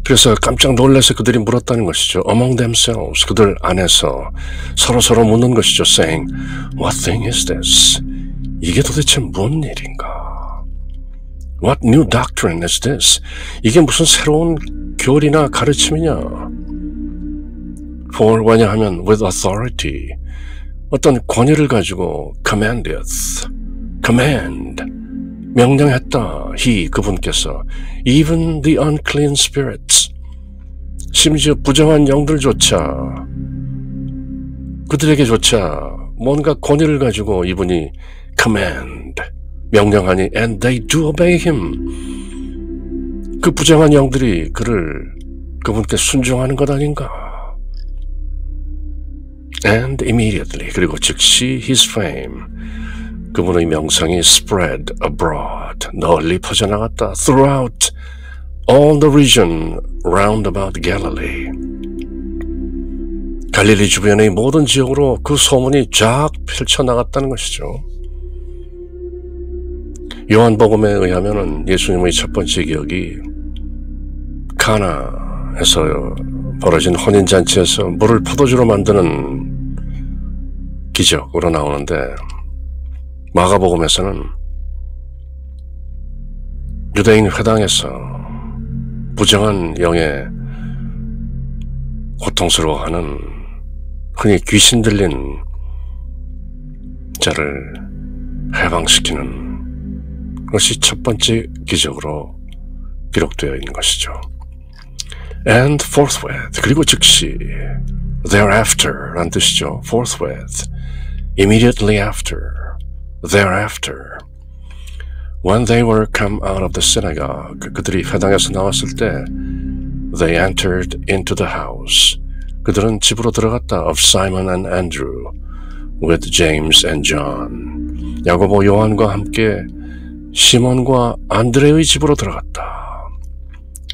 Speaker 1: 그래서 깜짝 놀라서 그들이 물었다는 것이죠. Among themselves, 그들 안에서 서로 묻는 것이죠. Saying, What thing is this? 이게 도대체 뭔 일인가? What new doctrine is this? 이게 무슨 새로운 교리나 가르침이냐? For 왜냐하면 with authority, 어떤 권위를 가지고 commandeth, command, 명령했다. he, 그분께서 even the unclean spirits, 심지어 부정한 영들조차 그들에게조차 뭔가 권위를 가지고 이분이 command, 명령하니 and they do obey him. 그 부정한 영들이 그분께 순종하는 것 아닌가? And immediately, 그리고 즉시 his fame, 그분의 명성이 spread abroad, 널리 퍼져나갔다. Throughout all the region round about Galilee. 갈릴리 주변의 모든 지역으로 그 소문이 쫙 펼쳐나갔다는 것이죠. 요한복음에 의하면 예수님의 첫 번째 기억이 가나에서 벌어진 혼인잔치에서 물을 포도주로 만드는 기적으로 나오는데, 마가복음에서는 유대인 회당에서 부정한 영에 고통스러워하는 흔히 귀신 들린 자를 해방시키는 것이 첫 번째 기적으로 기록되어 있는 것이죠. And forthwith, 그리고 즉시, thereafter 란 뜻이죠. forthwith, immediately after, thereafter, when they were come out of the synagogue, 그들이 회당에서 나왔을 때, they entered into the house, 그들은 집으로 들어갔다, of Simon and Andrew, with James and John, 야고보 요한과 함께 시몬과 안드레의 집으로 들어갔다.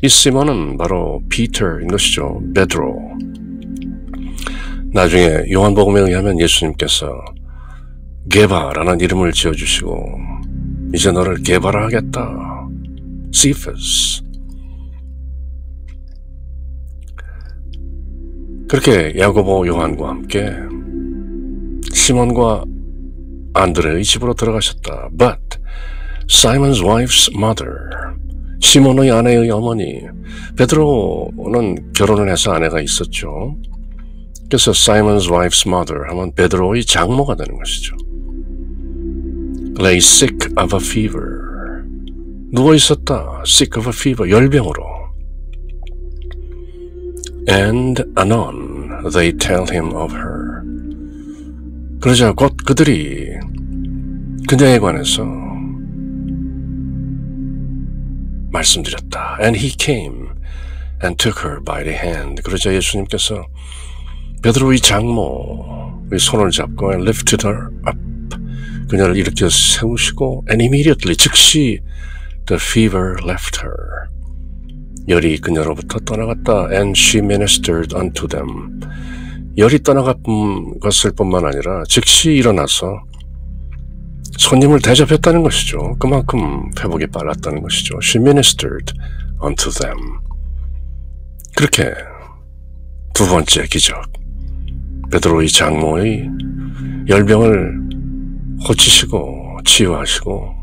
Speaker 1: 이 시몬은 바로 피터인 것이죠. 베드로. 나중에 요한복음에 의하면 예수님께서 게바라는 이름을 지어주시고 이제 너를 게바라하겠다. 시퍼스. 그렇게 야고보 요한과 함께 시몬과 안드레의 집으로 들어가셨다. But Simon's wife's mother, 시몬의 아내의 어머니, 베드로는 결혼을 해서 아내가 있었죠. 그래서 Simon's wife's mother 하면 베드로의 장모가 되는 것이죠. Lay sick of a fever, 누워 있었다. sick of a fever, 열병으로. And anon they tell him of her. 그러자 곧 그들이 그녀에 관해서 말씀드렸다. And he came and took her by the hand. 그러자 예수님께서 베드로의 장모의 손을 잡고 and lifted her up. 그녀를 일으켜 세우시고 and immediately, 즉시 the fever left her. 열이 그녀로부터 떠나갔다. And she ministered unto them. 열이 떠나갔을 뿐만 아니라 즉시 일어나서 손님을 대접했다는 것이죠. 그만큼 회복이 빨랐다는 것이죠. She ministered unto them. 그렇게 두 번째 기적, 베드로의 장모의 열병을 고치시고 치유하시고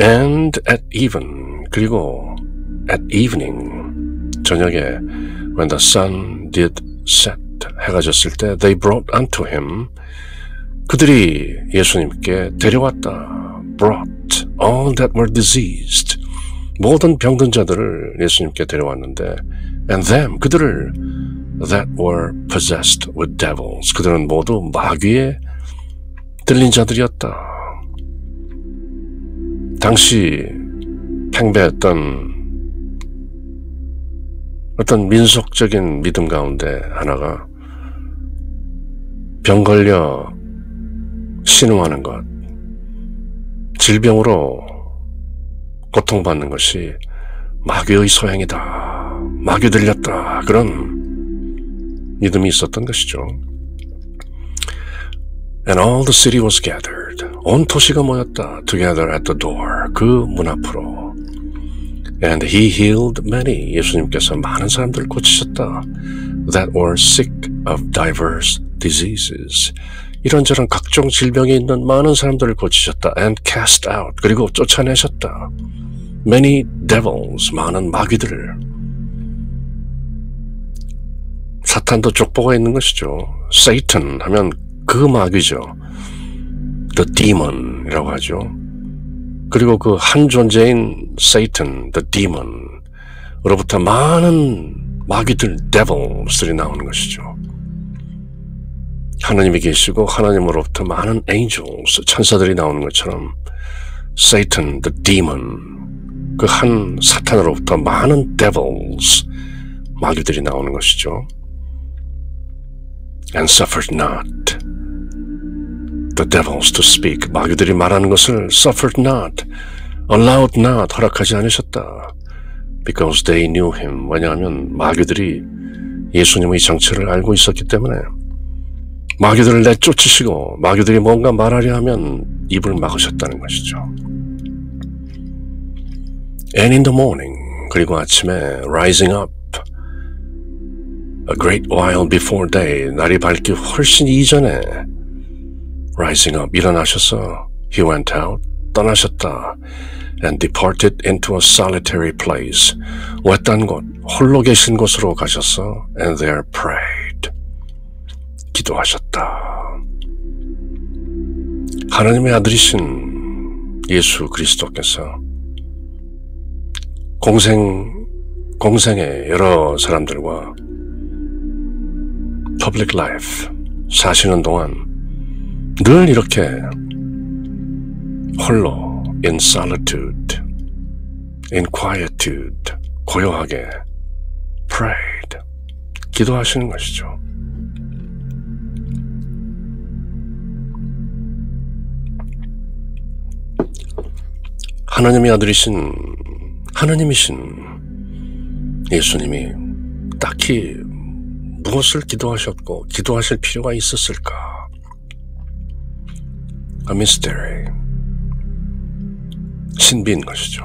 Speaker 1: and at even, 그리고 at evening, 저녁에 when the sun did set, 해가 졌을 때 they brought unto him, 그들이 예수님께 데려왔다. brought all that were diseased, 모든 병든 자들을 예수님께 데려왔는데 and them, 그들을 that were possessed with devils, 그들은 모두 마귀에 들린 자들이었다. 당시 팽배했던 어떤 민속적인 믿음 가운데 하나가 병 걸려 신음하는 것, 질병으로 고통받는 것이 마귀의 소행이다, 마귀 들렸다, 그런 믿음이 있었던 것이죠. And all the city was gathered, 온 도시가 모였다. Together at the door, 그 문 앞으로. And he healed many. 예수님께서 많은 사람들을 고치셨다. That were sick of diverse diseases. 이런저런 각종 질병이 있는 많은 사람들을 고치셨다. And cast out. 그리고 쫓아내셨다. Many devils. 많은 마귀들을. 사탄도 족보가 있는 것이죠. Satan 하면 그 마귀죠. The demon이라고 하죠. 그리고 그 한 존재인 Satan, the demon으로부터 많은 마귀들, devils들이 나오는 것이죠. 하나님이 계시고 하나님으로부터 많은 angels, 천사들이 나오는 것처럼 Satan, the demon, 그 한 사탄으로부터 많은 devils, 마귀들이 나오는 것이죠. And suffered not the devils to speak. 마귀들이 말하는 것을 suffered not, allowed not, 허락하지 않으셨다. Because they knew him. 왜냐하면 마귀들이 예수님의 정체를 알고 있었기 때문에 마귀들을 내쫓으시고 마귀들이 뭔가 말하려 하면 입을 막으셨다는 것이죠. And in the morning, 그리고 아침에 rising up a great while before day, 날이 밝기 훨씬 이전에 rising up, 일어나셔서 he went out, 떠나셨다. And departed into a solitary place, 외딴 곳, 홀로 계신 곳으로 가셔서 and there prayed, 기도하셨다. 하나님의 아들이신 예수 그리스도께서 공생의 여러 사람들과 public life 사시는 동안 늘 이렇게 홀로 in solitude, in quietude, 고요하게 prayed, 기도하시는 것이죠. 하나님의 아들이신 하나님이신 예수님이 딱히 무엇을 기도하셨고 기도하실 필요가 있었을까? A mystery. 신비인 것이죠.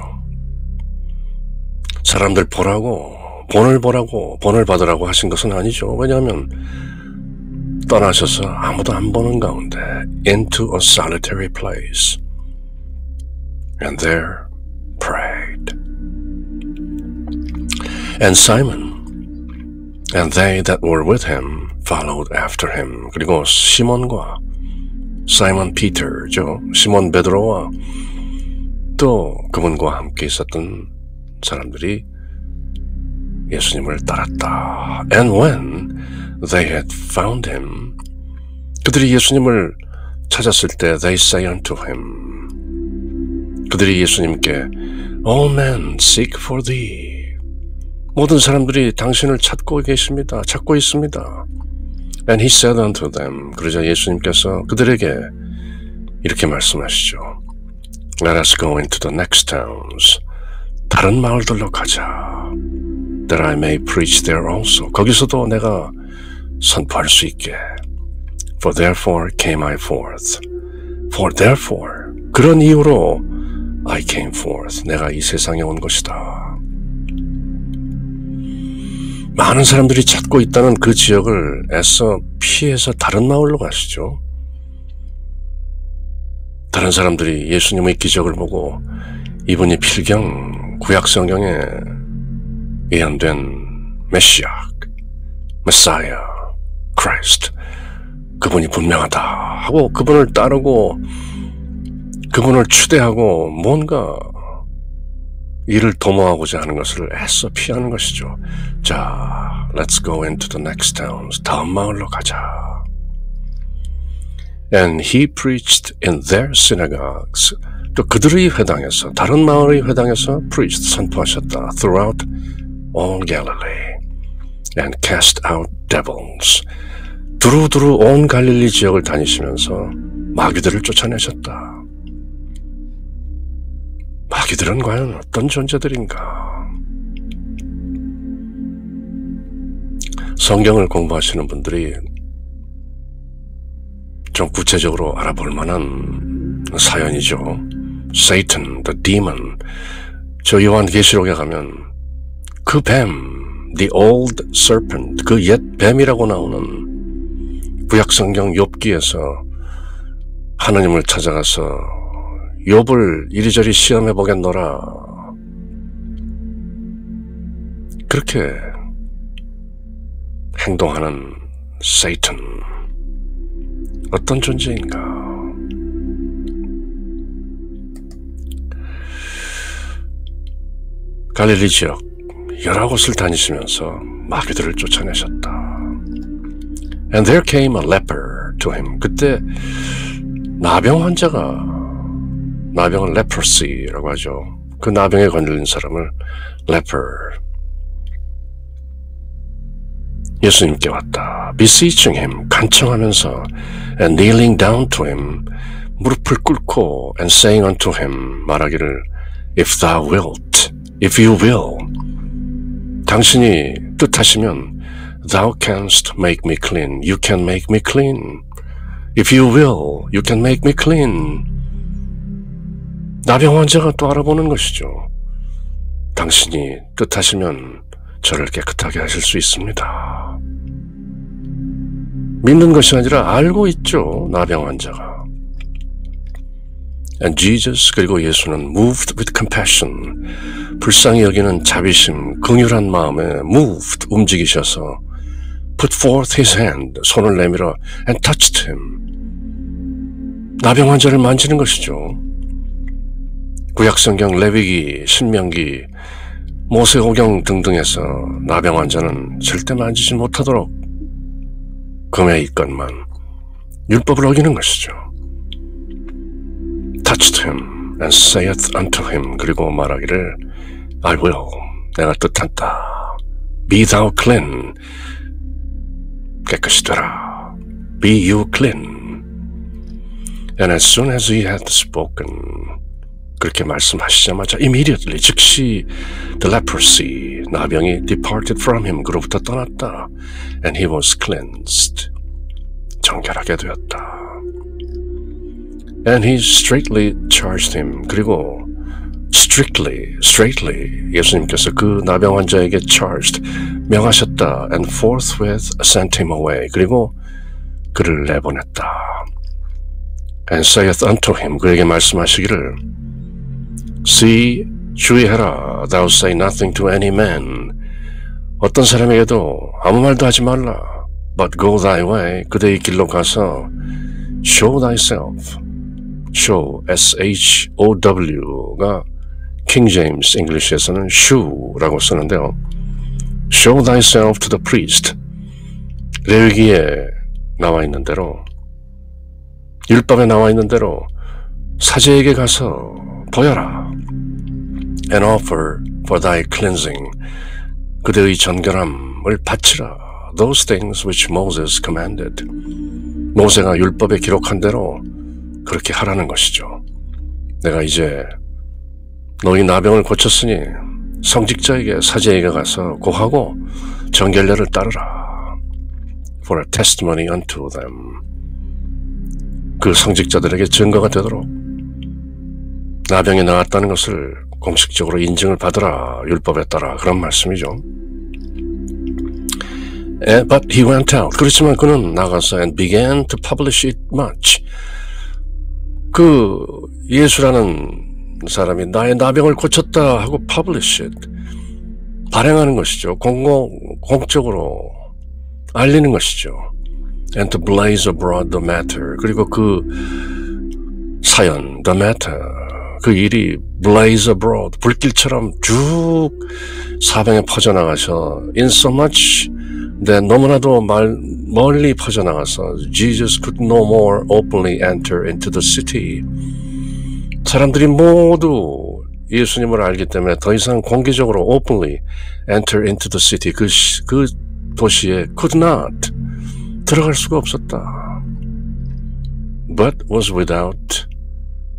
Speaker 1: 사람들 보라고, 본을 보라고, 본을 받으라고 하신 것은 아니죠. 왜냐하면 떠나셔서 아무도 안 보는 가운데 into a solitary place and there prayed. And Simon and they that were with him followed after him. 그리고 시몬과 사이먼 피터죠. 시몬 베드로와 또 그분과 함께 있었던 사람들이 예수님을 따랐다. And when they had found him, 그들이 예수님을 찾았을 때 they say unto him, 그들이 예수님께 All men seek for thee. 모든 사람들이 당신을 찾고 계십니다. 찾고 있습니다. And he said unto them, 그러자 예수님께서 그들에게 이렇게 말씀하시죠. Let us go into the next towns. 다른 마을들로 가자. That I may preach there also. 거기서도 내가 선포할 수 있게. For therefore came I forth. For therefore, 그런 이유로 I came forth. 내가 이 세상에 온 것이다. 많은 사람들이 찾고 있다는 그 지역을 애써 피해서 다른 마을로 가시죠. 다른 사람들이 예수님의 기적을 보고 이분이 필경 구약성경에 예언된 메시아, 메사야, 크라이스트, 그분이 분명하다 하고 그분을 따르고 그분을 추대하고 뭔가 이를 도모하고자 하는 것을 애써 피하는 것이죠. 자, let's go into the next towns. 다음 마을로 가자. And he preached in their synagogues. 또 그들의 회당에서, 다른 마을의 회당에서 preached, 선포하셨다. Throughout all Galilee. And cast out devils. 두루두루 온 갈릴리 지역을 다니시면서 마귀들을 쫓아내셨다. 마귀들은 과연 어떤 존재들인가? 성경을 공부하시는 분들이 좀 구체적으로 알아볼 만한 사연이죠. Satan, the demon, 저 요한계시록에 가면 그 뱀, the old serpent, 그 옛 뱀이라고 나오는 구약성경 욥기에서 하나님을 찾아가서 욥을 이리저리 시험해 보겠노라. 그렇게 행동하는 세이튼, 어떤 존재인가? 갈릴리 지역 여러 곳을 다니시면서 마귀들을 쫓아내셨다. And there came a leper to him. 그때 나병 환자가, 나병은 leprosy라고 하죠. 그 나병에 걸린 사람을 leper, 예수님께 왔다. beseeching him, 간청하면서 and kneeling down to him, 무릎을 꿇고 and saying unto him, 말하기를 if thou wilt, if you will, 당신이 뜻하시면 thou canst make me clean, you can make me clean, if you will, you can make me clean. 나병 환자가 또 알아보는 것이죠. 당신이 뜻하시면 저를 깨끗하게 하실 수 있습니다. 믿는 것이 아니라 알고 있죠, 나병 환자가. And Jesus, 그리고 예수는 moved with compassion, 불쌍히 여기는 자비심, 긍휼한 마음에 moved, 움직이셔서 put forth his hand, 손을 내밀어 and touched him, 나병 환자를 만지는 것이죠. 구약성경 레위기, 신명기, 모세오경 등등에서 나병 환자는 절대 만지지 못하도록 금에 있건만 율법을 어기는 것이죠. touched him and saith unto him, 그리고 말하기를 I will, 내가 뜻한다. be thou clean, 깨끗이 되라. be you clean. And as soon as he had spoken, 그렇게 말씀하시자마자 immediately, 즉시 the leprosy, 나병이 departed from him, 그로부터 떠났다. and he was cleansed, 정결하게 되었다. And he straightly charged him, 그리고 straightly 예수님께서 그 나병 환자에게 charged, 명하셨다. and forthwith sent him away, 그리고 그를 내보냈다. and saith unto him, 그에게 말씀하시기를 See, 주의해라, thou say nothing to any man, 어떤 사람에게도 아무 말도 하지 말라. but go thy way, 그대의 길로 가서 show thyself, show, S-H-O-W가 king James English에서는 shew라고 쓰는데요. show thyself to the priest, 레위기에 나와 있는 대로, 율법에 나와 있는 대로 사제에게 가서 보여라. and offer for thy cleansing, 그대의 정결함을 바치라. those things which Moses commanded, 모세가 율법에 기록한 대로 그렇게 하라는 것이죠. 내가 이제 너희 나병을 고쳤으니 성직자에게, 사제에게 가서 고하고 정결례를 따르라. for a testimony unto them, 그 성직자들에게 증거가 되도록 나병이 나았다는 것을 공식적으로 인증을 받으라, 율법에 따라, 그런 말씀이죠. But he went out, 그렇지만 그는 나가서 and began to publish it much, 그 예수라는 사람이 나의 나병을 고쳤다 하고 publish it, 발행하는 것이죠. 공적으로 알리는 것이죠. and to blaze abroad the matter, 그리고 그 사연, the matter, 그 일이 blaze abroad, 불길처럼 쭉 사방에 퍼져나가서 in so much that 너무나도 멀리 퍼져나가서 Jesus could no more openly enter into the city, 사람들이 모두 예수님을 알기 때문에 더 이상 공개적으로 openly enter into the city, 그 도시에 could not, 들어갈 수가 없었다. but was without,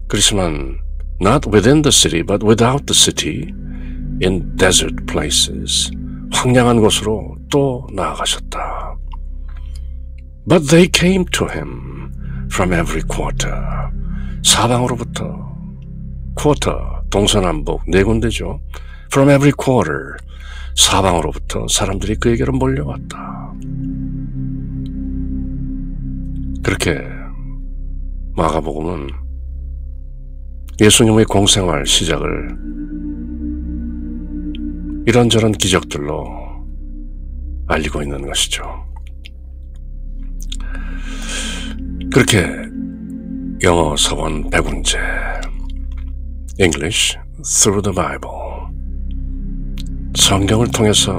Speaker 1: 그렇지만 not within the city, but without the city, in desert places, 황량한 곳으로 또 나아가셨다. But they came to him from every quarter, 사방으로부터, quarter, 동서남북 네 군데죠. From every quarter, 사방으로부터 사람들이 그에게로 몰려왔다. 그렇게 마가복음은 예수님의 공생활 시작을 이런저런 기적들로 알리고 있는 것이죠. 그렇게 영어 서원 100문제 English through the Bible, 성경을 통해서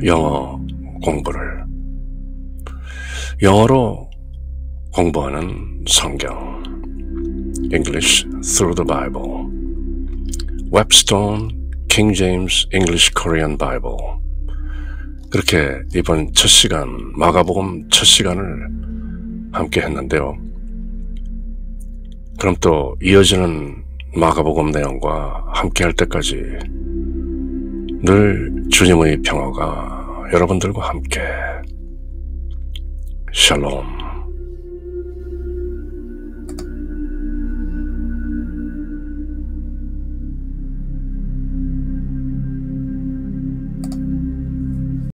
Speaker 1: 영어 공부를, 영어로 공부하는 성경 English through the Bible, Webstone King James English Korean Bible. 그렇게 이번 첫 시간, 마가복음 첫 시간을 함께 했는데요. 그럼 또 이어지는 마가복음 내용과 함께 할 때까지 늘 주님의 평화가 여러분들과 함께. 샬롬.